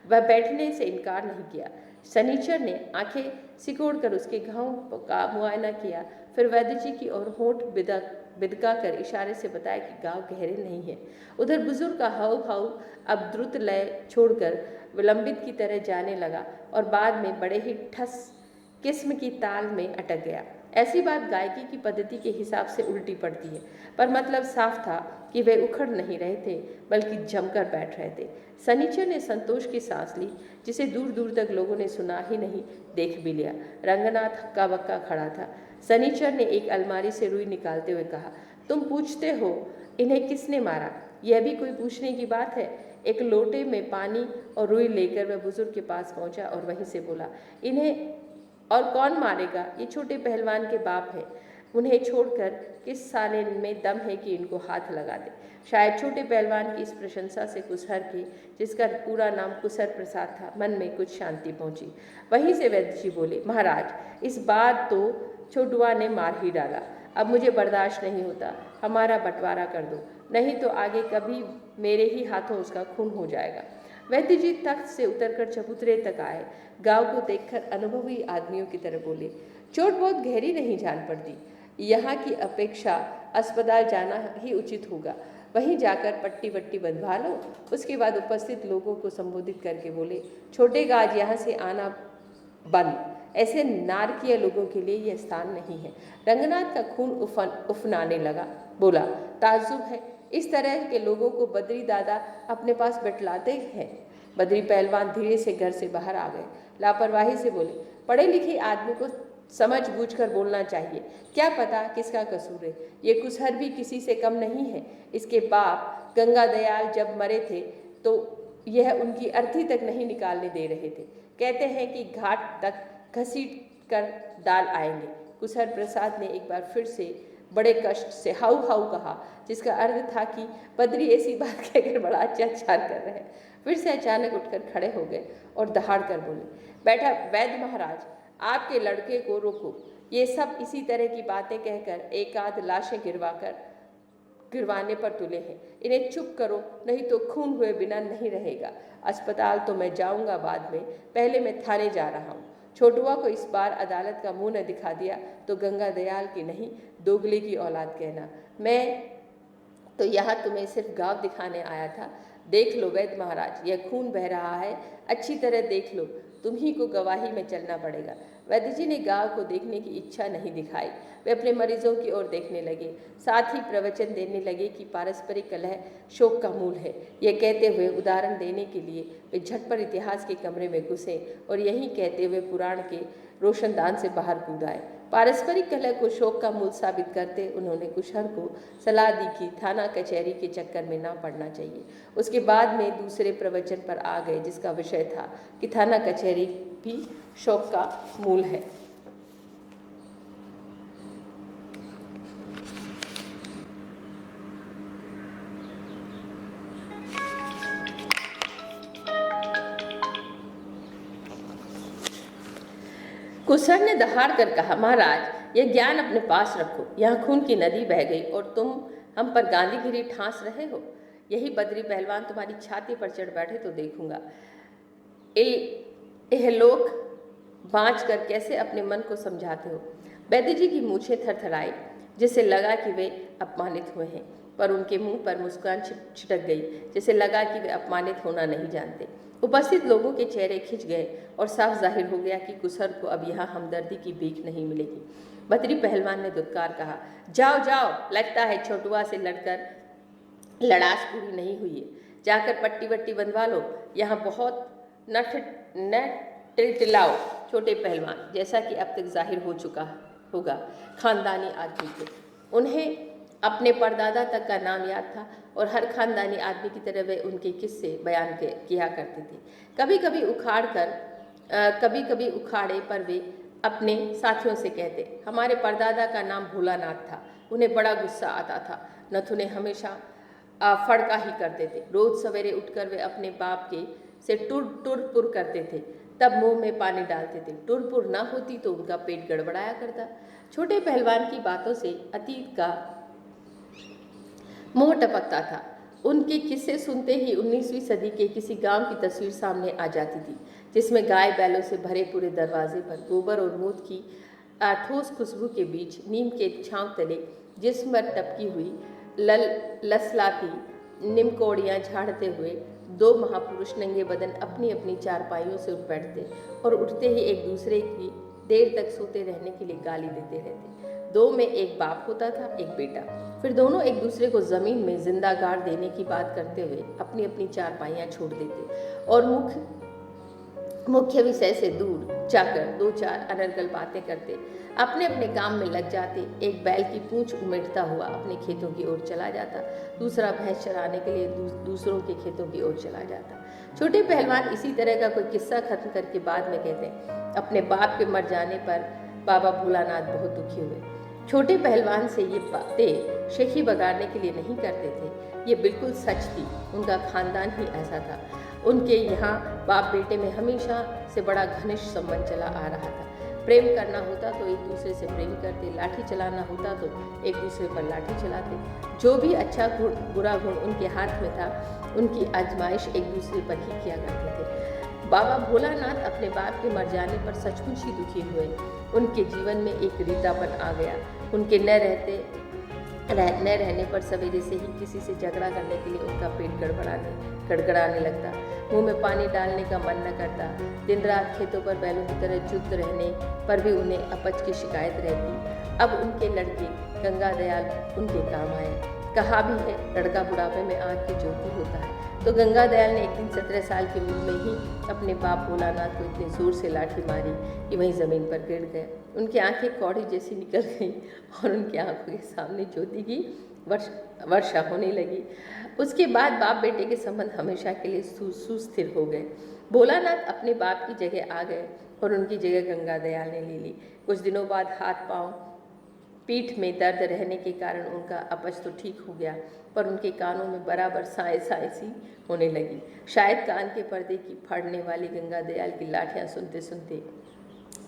वह बैठने से इनकार नहीं किया। सनीचर ने आंखें सिकोड़कर उसके घाव का मुआयना किया, फिर वैद्य जी की ओर होंठ बिदका कर इशारे से बताया कि घाव गहरे नहीं है। उधर बुजुर्ग का हाव भाव अब द्रुत लय छोड़कर विलंबित की तरह जाने लगा और बाद में बड़े ही ठस किस्म की ताल में अटक गया। ऐसी बात गायकी की पद्धति के हिसाब से उल्टी पड़ती है, पर मतलब साफ था कि वे उखड़ नहीं रहे थे बल्कि जमकर बैठ रहे थे। सनीचर ने संतोष की सांस ली, जिसे दूर दूर तक लोगों ने सुना ही नहीं, देख भी लिया। रंगनाथ हक्का बक्का खड़ा था। सनीचर ने एक अलमारी से रुई निकालते हुए कहा, तुम पूछते हो इन्हें किसने मारा? यह भी कोई पूछने की बात है? एक लोटे में पानी और रुई लेकर वह बुजुर्ग के पास पहुंचा और वहीं से बोला, इन्हें और कौन मारेगा? ये छोटे पहलवान के बाप हैं। उन्हें छोड़कर किस साले में दम है कि इनको हाथ लगा दे? शायद छोटे पहलवान की इस प्रशंसा से कुसहर के, जिसका पूरा नाम कुसहर प्रसाद था, मन में कुछ शांति पहुंची। वहीं से वैद्य जी बोले, महाराज, इस बात तो छोटुआ ने मार ही डाला। अब मुझे बर्दाश्त नहीं होता, हमारा बंटवारा कर दो, नहीं तो आगे कभी मेरे ही हाथों उसका खून हो जाएगा। वैद्य जी तख्त से उतरकर चबूतरे तक आए। गांव को देखकर अनुभवी आदमियों की तरह बोले, चोट बहुत गहरी नहीं जान पड़ती, यहाँ की अपेक्षा अस्पताल जाना ही उचित होगा। वहीं जाकर पट्टी वट्टी बंधवा लो। उसके बाद उपस्थित लोगों को संबोधित करके बोले, छोटे का आज यहाँ से आना बंद। ऐसे नारकीय लोगों के लिए यह स्थान नहीं है। रंगनाथ का खून उफनाने लगा। बोला, ताज्जुब है, इस तरह के लोगों को बद्री दादा अपने पास बैठलाते हैं। बद्री पहलवान धीरे से घर से बाहर आ गए। लापरवाही से बोले, पढ़े लिखे आदमी को समझ बूझ कर बोलना चाहिए, क्या पता किसका कसूर है। ये कुसहर भी किसी से कम नहीं है। इसके बाप गंगा दयाल जब मरे थे तो यह उनकी अर्थी तक नहीं निकालने दे रहे थे। कहते हैं कि घाट तक घसीट कर डाल आएंगे। कुसहर प्रसाद ने एक बार फिर से बड़े कष्ट से हाउ हाउ कहा, जिसका अर्थ था कि बद्री ऐसी बात कहकर बड़ा अत्याचार कर रहे हैं। फिर से अचानक उठकर खड़े हो गए और दहाड़ कर बोले, बैठा वैद्य महाराज, आपके लड़के को रोको। ये सब इसी तरह की बातें कहकर एक आध लाशें गिरवाने पर तुले हैं। इन्हें चुप करो, नहीं तो खून हुए बिना नहीं रहेगा। अस्पताल तो मैं जाऊंगा बाद में, पहले मैं थाने जा रहा हूँ। छोटुआ को इस बार अदालत का मुंह न दिखा दिया तो गंगा दयाल की नहीं, दोगले की औलाद कहना। मैं तो यहाँ तुम्हें सिर्फ गाँव दिखाने आया था। देख लो वैद्य महाराज, यह खून बह रहा है, अच्छी तरह देख लो, तुम्ही को गवाही में चलना पड़ेगा। वैद्य जी ने गांव को देखने की इच्छा नहीं दिखाई। वे अपने मरीजों की ओर देखने लगे, साथ ही प्रवचन देने लगे कि पारस्परिक कलह शोक का मूल है। यह कहते हुए उदाहरण देने के लिए वे झटपट इतिहास के कमरे में घुसे और यही कहते हुए पुराण के रोशनदान से बाहर कूद आए। पारस्परिक कलह को शोक का मूल साबित करते उन्होंने कुशहर को सलाह दी कि थाना कचहरी के चक्कर में ना पड़ना चाहिए। उसके बाद में दूसरे प्रवचन पर आ गए, जिसका विषय था कि थाना कचहरी भी शोक का मूल है। कुसर ने दहाड़ कर कहा, महाराज यह ज्ञान अपने पास रखो, यहाँ खून की नदी बह गई और तुम हम पर गांधीगिरी ठांस रहे हो। यही बद्री पहलवान तुम्हारी छाती पर चढ़ बैठे तो देखूंगा यह लोग बाँच कर कैसे अपने मन को समझाते हो। वैद्य जी की मूछें थरथराई, जिससे लगा कि वे अपमानित हुए हैं, पर उनके मुंह पर मुस्कान छिटक गई, जिससे लगा कि वे अपमानित होना नहीं जानते। उपस्थित लोगों के चेहरे खिंच गए और साफ जाहिर हो गया कि कुसर को अब यहाँ हमदर्दी की भीख नहीं मिलेगी। बद्री पहलवान ने दुत्कार कहा, जाओ जाओ, लगता है छोटुआ से लड़कर लड़ास पूरी नहीं हुई है, जाकर पट्टी वट्टी बंधवा लो, यहाँ बहुत न टिलटिलाओ। छोटे पहलवान, जैसा कि अब तक जाहिर हो चुका होगा, खानदानी आदमी थे। उन्हें अपने परदादा तक का नाम याद था और हर खानदानी आदमी की तरह वे उनके किस्से बयान किया करते थे। कभी कभी उखाड़े पर वे अपने साथियों से कहते, हमारे परदादा का नाम भोलानाथ था, उन्हें बड़ा गुस्सा आता था, नथुने हमेशा फड़का ही करते थे। रोज सवेरे उठकर वे अपने बाप के से टुर पुर करते थे, तब मुंह में पानी डालते थे। टुरपुर ना होती तो उनका पेट गड़बड़ाया करता। छोटे पहलवान की बातों से अतीत का मोह टपकता था। उनके किस्से सुनते ही 19वीं सदी के किसी गांव की तस्वीर सामने आ जाती थी, जिसमें गाय बैलों से भरे पूरे दरवाजे पर गोबर और मूत की ठोस खुशबू के बीच नीम के छांव तले जिस्म पर टपकी हुई लसलाती निमकोड़ियाँ झाड़ते हुए दो महापुरुष नंगे बदन अपनी अपनी चारपाइयों से उठ बैठते और उठते ही एक दूसरे की देर तक सोते रहने के लिए गाली देते रहते। दो में एक बाप होता था, एक बेटा। फिर दोनों एक दूसरे को जमीन में जिंदा गाड़ देने की बात करते हुए अपनी अपनी चारपाइयाँ छोड़ देते और मुख्य विषय से दूर जाकर दो चार अनर्गल बातें करते, अपने अपने काम में लग जाते। एक बैल की पूंछ उमेटता हुआ अपने खेतों की ओर चला जाता, दूसरा भैंस चराने के लिए दूसरों के खेतों की ओर चला जाता। छोटे पहलवान इसी तरह का कोई किस्सा खत्म करके बाद में कहते, अपने बाप के मर जाने पर बाबा भोलानाथ बहुत दुखी हुए। छोटे पहलवान से ये बातें शेखी बगाड़ने के लिए नहीं करते थे, ये बिल्कुल सच थी। उनका खानदान ही ऐसा था। उनके यहाँ बाप बेटे में हमेशा से बड़ा घनिष्ठ संबंध चला आ रहा था। प्रेम करना होता तो एक दूसरे से प्रेम करते, लाठी चलाना होता तो एक दूसरे पर लाठी चलाते। जो भी अच्छा गुण बुरा गुण उनके हाथ में था, उनकी आजमाइश एक दूसरे पर ही किया करते थे। बाबा भोलानाथ अपने बाप के मर जाने पर सचमुच ही दुखी हुए। उनके जीवन में एक रीतापन आ गया। उनके न रहने पर सवेरे से ही किसी से झगड़ा करने के लिए उनका पेट गड़गड़ाने लगता, मुंह में पानी डालने का मन न करता। दिन रात खेतों पर बैलों की तरह चुस्त रहने पर भी उन्हें अपच की शिकायत रहती। अब उनके लड़के गंगा दयाल उनके काम आए। कहा भी है, लड़का बुढ़ापे में आँख की ज्योति होता है। तो गंगा दयाल ने एक दिन 17 साल की उम्र में ही अपने बाप भोलानाथ को इतनी जोर से लाठी मारी कि वहीं ज़मीन पर गिर गए। उनकी आंखें कौड़ी जैसी निकल गईं और उनकी आंखों के सामने ज्योति की वर्षा होने लगी। उसके बाद बाप बेटे के संबंध हमेशा के लिए सुस्थिर हो गए। भोलानाथ अपने बाप की जगह आ गए और उनकी जगह गंगा दयाल ने ले ली। कुछ दिनों बाद हाथ पांव पीठ में दर्द रहने के कारण उनका अपच तो ठीक हो गया, पर उनके कानों में बराबर साए सी होने लगी। शायद कान के पर्दे की फाड़ने वाली गंगा दयाल की लाठियाँ सुनते सुनते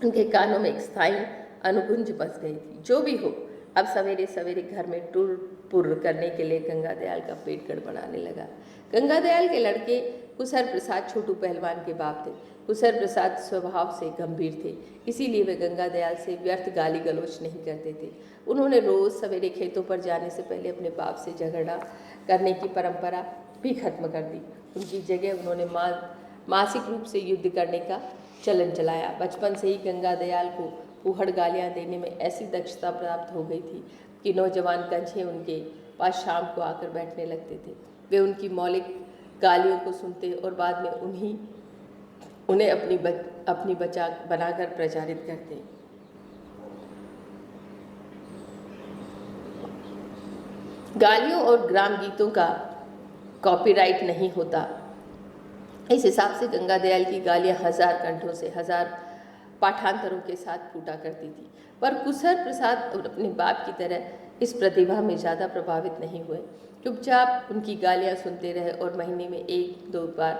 उनके कानों में एक स्थायी अनुगुंज बस गई थी। जो भी हो, अब सवेरे सवेरे घर में टुर पुर करने के लिए गंगा दयाल का पेट गड़बड़ाने लगा। गंगा दयाल के लड़के कुसर प्रसाद छोटू पहलवान के बाप थे। कुसर प्रसाद स्वभाव से गंभीर थे, इसीलिए वे गंगा दयाल से व्यर्थ गाली गलौच नहीं करते थे। उन्होंने रोज़ सवेरे खेतों पर जाने से पहले अपने बाप से झगड़ा करने की परंपरा भी खत्म कर दी। उनकी जगह उन्होंने मासिक रूप से युद्ध करने का चलन चलाया। बचपन से ही गंगा दयाल को फूहड़ गालियाँ देने में ऐसी दक्षता प्राप्त हो गई थी कि नौजवान कंछे उनके पास शाम को आकर बैठने लगते थे। वे उनकी मौलिक गालियों को सुनते और बाद में उन्हें अपनी बचा बनाकर प्रचारित करते। गालियों और ग्राम गीतों का कॉपीराइट नहीं होता, इस हिसाब से गंगा दयाल की गालियाँ 1000 कंठों से 1000 पाठांतरों के साथ फूटा करती थी। पर कुसर प्रसाद अपने बाप की तरह इस प्रतिभा में ज़्यादा प्रभावित नहीं हुए। चुपचाप उनकी गालियाँ सुनते रहे और महीने में 1-2 बार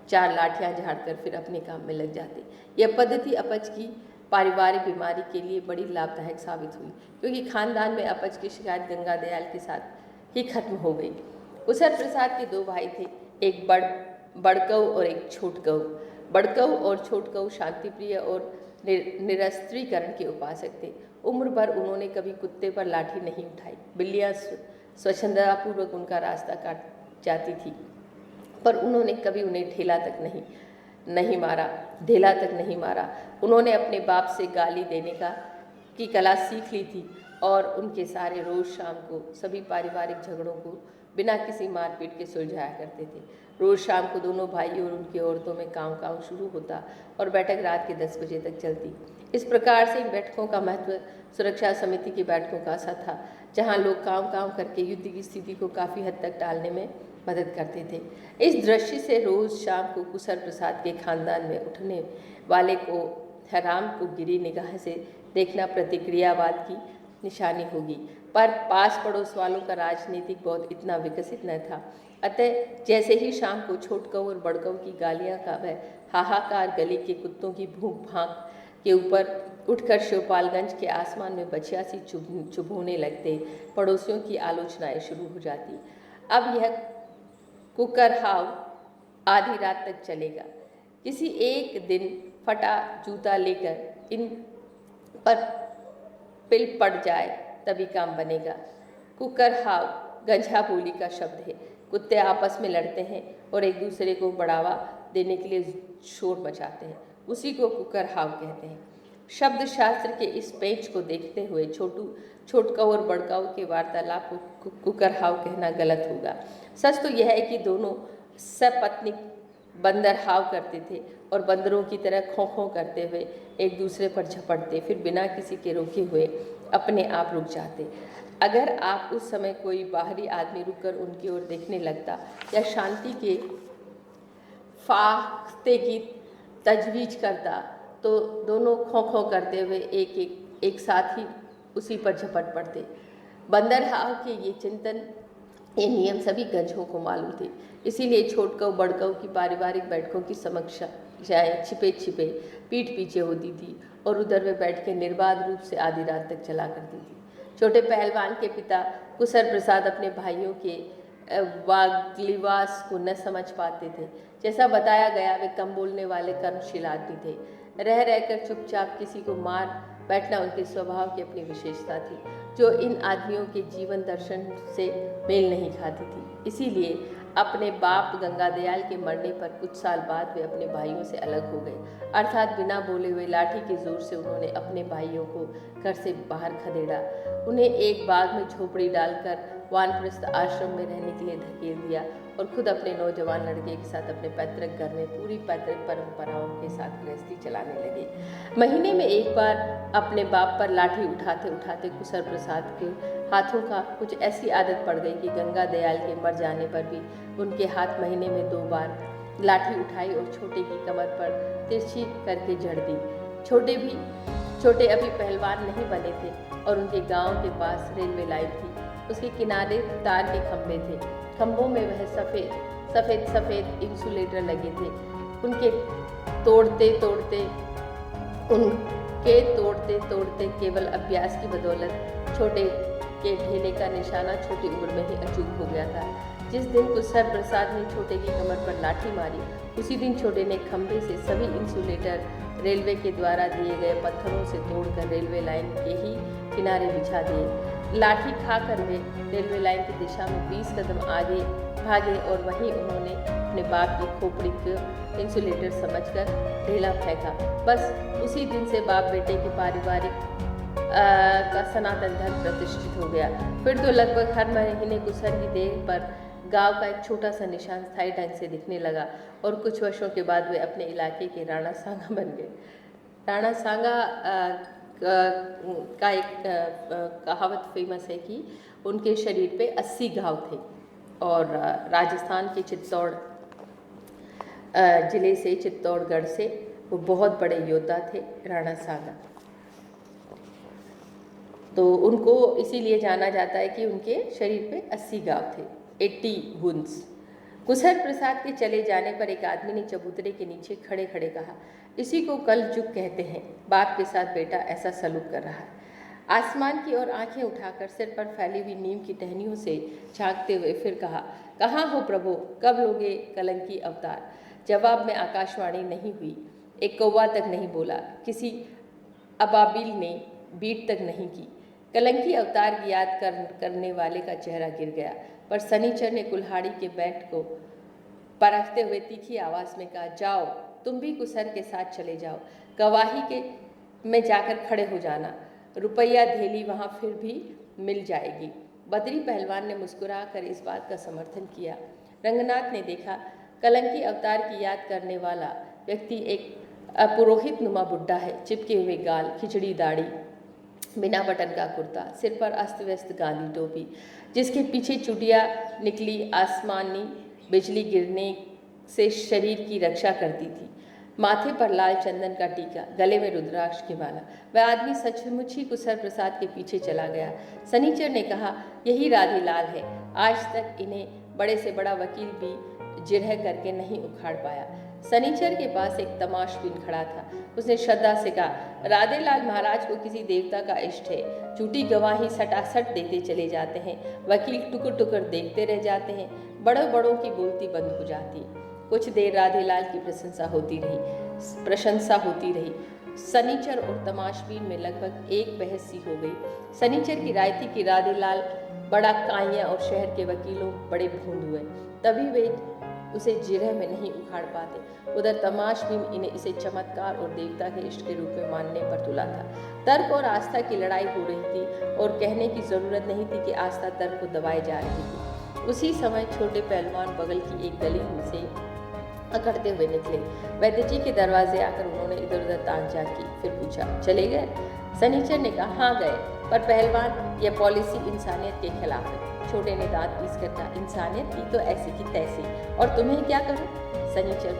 4 लाठियाँ झाड़कर फिर अपने काम में लग जाते। यह पद्धति अपच की पारिवारिक बीमारी के लिए बड़ी लाभदायक साबित हुई, क्योंकि खानदान में अपच की शिकायत गंगा दयाल के साथ ही खत्म हो गई। कुशल प्रसाद के 2 भाई थे, एक बड़कऊ और एक छोटकऊ। बड़कऊ और छोटकऊ शांतिप्रिय और निरस्त्रीकरण के उपासक थे। उम्र भर उन्होंने कभी कुत्ते पर लाठी नहीं उठाई। बिल्लियाँ स्वच्छंदतापूर्वक उनका रास्ता काट जाती थी, पर उन्होंने कभी उन्हें ढेला तक नहीं मारा। उन्होंने अपने बाप से गाली देने की कला सीख ली थी और उनके सारे रोज शाम को सभी पारिवारिक झगड़ों को बिना किसी मारपीट के सुलझाया करते थे। रोज शाम को दोनों भाइयों और उनकी औरतों में कांव शुरू होता और बैठक रात के 10 बजे तक चलती। इस प्रकार से इन बैठकों का महत्व सुरक्षा समिति की बैठकों का सा था, जहां लोग कांव करके युद्ध की स्थिति को काफ़ी हद तक टालने में मदद करते थे। इस दृष्टि से रोज शाम को कुशल प्रसाद के खानदान में उठने वाले को हराम को गिरी निगाह से देखना प्रतिक्रियावाद की निशानी होगी, पर पास पड़ोस वालों का राजनीतिक बोध इतना विकसित न था। अतः जैसे ही शाम को छोटकऊ और बड़कऊ की गालियां का वह हाहाकार गली के कुत्तों की भूख भांक के ऊपर उठकर शिवपालगंज के आसमान में बछिया सी चुभोने लगते, पड़ोसियों की आलोचनाएं शुरू हो जाती। अब यह कुकरहाव आधी रात तक चलेगा। किसी एक दिन फटा जूता लेकर इन पर पिल पड़ जाए तभी काम बनेगा। कुकरहाव गंजा बोली का शब्द है। कुत्ते आपस में लड़ते हैं और एक दूसरे को बढ़ावा देने के लिए शोर मचाते हैं, उसी को कुकरहाव कहते हैं। शब्द शास्त्र के इस पेच को देखते हुए छोटकऊ और बड़कऊ के वार्तालाप को कुकरहाव कहना गलत होगा। सच तो यह है कि दोनों सपत्नीक बंदर हाव करते थे और बंदरों की तरह खों करते हुए एक दूसरे पर झपटते, फिर बिना किसी के रोके हुए अपने आप रुक जाते। अगर आप उस समय कोई बाहरी आदमी रुककर उनकी ओर देखने लगता या शांति के फाख्ते की तजवीज़ करता, तो दोनों खों करते हुए एक साथ ही उसी पर झपट पड़ते। बंदर हाव के ये नियम सभी गंजों को मालूम थे, इसीलिए छोटकऊ बड़कऊ की पारिवारिक बैठकों की समीक्षाएं छिपे पीठ पीछे होती थी और उधर वे बैठ के निर्बाध रूप से आधी रात तक चला करती थी। छोटे पहलवान के पिता कुशल प्रसाद अपने भाइयों के वाग्विलास को न समझ पाते थे। जैसा बताया गया, वे कम बोलने वाले कर्मशील आदमी थे। रह रहकर चुपचाप किसी को मार बैठना उनके स्वभाव की अपनी विशेषता थी, जो इन आदमियों के जीवन दर्शन से मेल नहीं खाती थी। इसीलिए अपने बाप गंगादयाल के मरने पर कुछ साल बाद वे अपने भाइयों से अलग हो गए, अर्थात बिना बोले हुए लाठी के जोर से उन्होंने अपने भाइयों को घर से बाहर खदेड़ा। उन्हें एक बाग में झोपड़ी डालकर वानप्रस्थ आश्रम में रहने के लिए धकेल दिया और खुद अपने नौजवान लड़के के साथ अपने पैतृक घर में पूरी पैतृक परंपराओं के साथ गृहस्थी चलाने लगे। महीने में एक बार अपने बाप पर लाठी उठाते कुशल प्रसाद के हाथों का कुछ ऐसी आदत पड़ गई कि गंगा दयाल के मर जाने पर भी उनके हाथ महीने में 2 बार लाठी उठाई और छोटे की कमर पर तिरछी करके जड़ दी। छोटे अभी पहलवान नहीं बने थे और उनके गांव के पास रेलवे लाइन थी। उसके किनारे तार के खंभे थे। खंभों में वह सफ़ेद इंसुलेटर लगे थे। उनके तोड़ते केवल अभ्यास की बदौलत छोटे के ढेले का निशाना छोटी उम्र में ही अचूक हो गया था। जिस दिन कुशल प्रसाद ने छोटे की कमर पर लाठी मारी, उसी दिन छोटे ने खंभे से सभी इंसुलेटर रेलवे के द्वारा दिए गए पत्थरों से तोड़कर रेलवे लाइन के ही किनारे बिछा दिए। लाठी खाकर वे रेलवे लाइन की दिशा में 20 कदम आगे भागे और वहीं उन्होंने अपने बाप की खोपड़ी को इंसुलेटर समझकर ढेला फेंका। बस उसी दिन से बाप बेटे के पारिवारिक का सनातन धर्म प्रतिष्ठित हो गया। फिर तो लगभग हर महीने कुशल की देह पर गांव का एक छोटा सा निशान स्थायी ढंग से दिखने लगा और कुछ वर्षों के बाद वे अपने इलाके के राणा सांगा बन गए। राणा सांगा का एक कहावत फेमस है कि उनके शरीर पे 80 घाव थे और राजस्थान के चित्तौड़ जिले से, चित्तौड़गढ़ से वो बहुत बड़े योद्धा थे राणा सांगा। तो उनको इसीलिए जाना जाता है कि उनके शरीर पे 80 घाव थे, 80 वुंड्स। कुसर प्रसाद के चले जाने पर एक आदमी ने चबूतरे के नीचे खड़े खड़े कहा, इसी को कल जुग कहते हैं। बाप के साथ बेटा ऐसा सलूक कर रहा है। आसमान की ओर आंखें उठाकर सिर पर फैली हुई नीम की टहनियों से झांकते हुए फिर कहा, कहाँ हो प्रभु, कब लोगे कलंकी अवतार? जवाब में आकाशवाणी नहीं हुई, एक कौवा तक नहीं बोला, किसी अबाबिल ने बीट तक नहीं की। कलंकी अवतार की याद करने वाले का चेहरा गिर गया, पर सनीचर ने कुल्हाड़ी के बैट को परखते हुए तीखी आवाज में कहा, जाओ तुम भी कुसर के साथ चले जाओ, गवाही के में जाकर खड़े हो जाना, रुपया धेली वहाँ फिर भी मिल जाएगी। बद्री पहलवान ने मुस्कुराकर इस बात का समर्थन किया। रंगनाथ ने देखा, कलंकी अवतार की याद करने वाला व्यक्ति एक पुरोहित नुमा बुड्ढा है, चिपके हुए गाल, खिचड़ी दाढ़ी, बिना बटन का कुर्ता, सिर पर अस्त व्यस्त गांधी टोपी, जिसके पीछे चुटिया निकली आसमानी बिजली गिरने से शरीर की रक्षा करती थी। माथे पर लाल चंदन का टीका, गले में रुद्राक्ष की माला। वह आदमी सचमुच ही कुसर प्रसाद के पीछे चला गया। सनीचर ने कहा, यही राधेलाल है। आज तक इन्हें बड़े से बड़ा वकील भी जिरह करके नहीं उखाड़ पाया। सनीचर के पास एक तमाशबीन खड़ा था। उसने श्रद्धा से कहा, राधेलाल महाराज को किसी देवता का इष्ट है। झूठी गवाही सटासट देते चले जाते हैं, वकील टुकुर टुकुर देखते रह जाते हैं, बड़ों बड़ों की बोलती बंद हो जाती। कुछ देर राधेलाल की प्रशंसा होती रही। सनीचर और तमाशबीन में लगभग एक बहस सी हो गई। सनीचर की राय थी कि राधेलाल बड़ा काइया और शहर के वकीलों बड़े भूंड हुए, तभी वे उसे जिरह में नहीं उखाड़ पाते। उधर तमाशबीन इन्हें इसे चमत्कार और देवता के इष्ट के रूप में मानने पर तुला था। तर्क और आस्था की लड़ाई हो रही थी और कहने की जरूरत नहीं थी कि आस्था तर्क को दबाए जा रही थी। उसी समय छोटे पहलवान बगल की एक गली में से अकड़ते हुए निकले। वैद्य जी के दरवाजे आकर उन्होंने इधर उधर ताक झांकी, फिर पूछा, चले गए? सनीचर ने कहा, हाँ गए, पर पहलवान यह पॉलिसी इंसानियत के खिलाफ है। छोटे ने दांत पीस कर कहा, इंसानियत की तो ऐसी की तैसी, और तुम्हें क्या करूं? सनीचर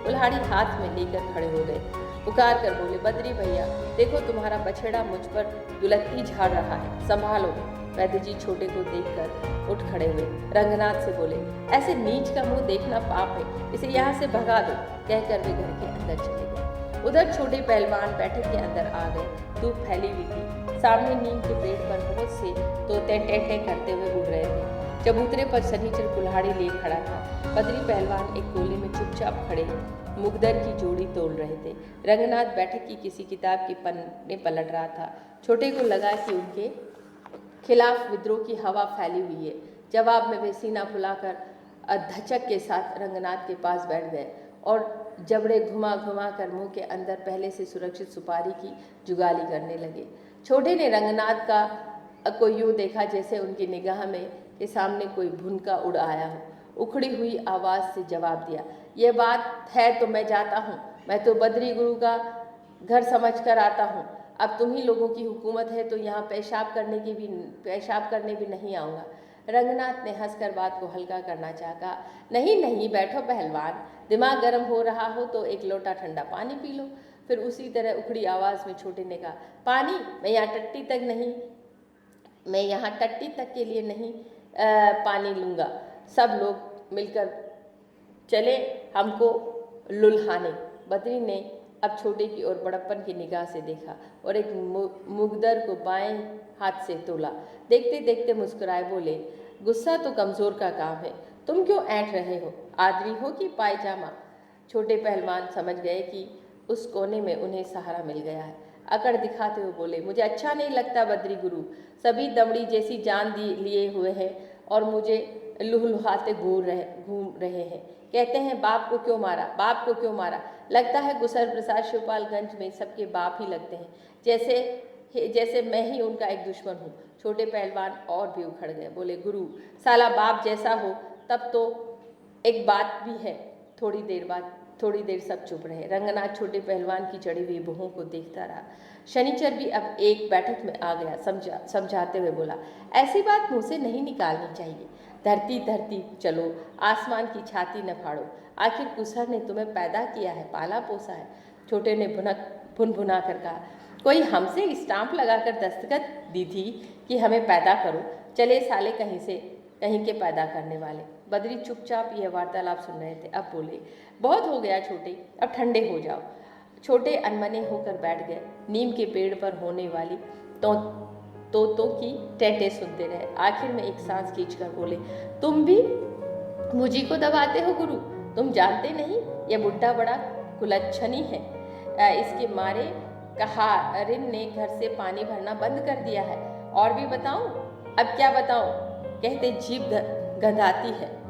कुल्हाड़ी हाथ में लेकर खड़े हो गए। पुकार कर बोले, बद्री भैया देखो, तुम्हारा बछड़ा मुझ पर दुलत्ती झाड़ रहा है, संभालो। वैद्य जी छोटे को देखकर उठ खड़े हुए। रंगनाथ से बोले, ऐसे नीच का मुंह देखना पाप है, इसे यहाँ से भगा दो। कहकर वे घर के अंदर चले गए। उधर छोटे पहलवान बैठक के अंदर आ गए। धूप फैली हुई थी। सामने नीम के पेड़ पर बहुत से तोते टेंटे करते हुए उड़ रहे थे। चबूतरे पर सनीचर कुल्हाड़ी लिए खड़ा था। बद्री पहलवान एक कोले में चुपचाप खड़े मुगदर की जोड़ी तोड़ रहे थे। रंगनाथ बैठक की किसी किताब के पन्ने पलट रहा था। छोटे को लगा कि उनके खिलाफ विद्रोह की हवा फैली हुई है। जवाब में वे सीना फुलाकर धचक के साथ रंगनाथ के पास बैठ गए और जबड़े घुमा घुमा कर मुंह के अंदर पहले से सुरक्षित सुपारी की जुगाली करने लगे। छोटे ने रंगनाथ को यूं देखा जैसे उनकी निगाह में के सामने कोई भुनका उड़ आया हो। उखड़ी हुई आवाज से जवाब दिया, यह बात है तो मैं जाता हूँ। मैं तो बद्री गुरु का घर समझ कर आता हूँ। अब तुम ही लोगों की हुकूमत है तो यहाँ पेशाब करने भी नहीं आऊँगा। रंगनाथ ने हंसकर बात को हल्का करना चाहा। नहीं नहीं, बैठो पहलवान, दिमाग गर्म हो रहा हो तो एक लोटा ठंडा पानी पी लो। फिर उसी तरह उखड़ी आवाज़ में छोटे ने कहा, पानी? मैं यहाँ टट्टी तक के लिए नहीं पानी लूँगा। सब लोग मिलकर चले हमको लुल्हाने। बद्री ने अब छोटे की ओर बड़प्पन की निगाह से देखा और एक मुगदर को बाएं हाथ से तोला। देखते देखते मुस्कुराए, बोले, गुस्सा तो कमज़ोर का काम है, तुम क्यों ऐंठ रहे हो? आदमी हो कि पायजामा? छोटे पहलवान समझ गए कि उस कोने में उन्हें सहारा मिल गया है। अकड़ दिखाते हुए बोले, मुझे अच्छा नहीं लगता बद्री गुरु, सभी दमड़ी जैसी जान लिए हुए हैं और मुझे लुहलुहाते घूम रहे हैं। कहते हैं बाप को क्यों मारा? लगता है गुसर प्रसाद शिवपालगंज में सबके बाप ही लगते हैं, जैसे मैं ही उनका एक दुश्मन हूँ। छोटे पहलवान और भी उखड़ गए, बोले, गुरु साला बाप जैसा हो तब तो एक बात भी है। थोड़ी देर सब चुप रहे। रंगनाथ छोटे पहलवान की चढ़ी हुई भुहों को देखता रहा। शनिचर भी अब एक बैठक में आ गया। समझाते हुए बोला, ऐसी बात मुँह से नहीं निकालनी चाहिए। धरती चलो, आसमान की छाती न फाड़ो। आखिर कुसर ने तुम्हें पैदा किया है, पाला पोसा है। छोटे ने भुना कर कहा, कोई हमसे स्टाम्प लगाकर दस्तखत दी थी कि हमें पैदा करो? चले साले कहीं के पैदा करने वाले। बद्री चुपचाप यह वार्तालाप सुन रहे थे। अब बोले, बहुत हो गया छोटे, अब ठंडे हो जाओ। छोटे अनमने होकर बैठ गए। नीम के पेड़ पर होने वाली तोतों की टेंटे सुनते रहे। आखिर में एक सांस खींचकर बोले, तुम भी मुझी को दबाते हो गुरु? तुम जानते नहीं यह बुड्ढा बड़ा कुलच्छनी है। इसके मारे कहारिन ने घर से पानी भरना बंद कर दिया है। और भी बताऊं? अब क्या बताऊं? कहते जीभ गंधाती है।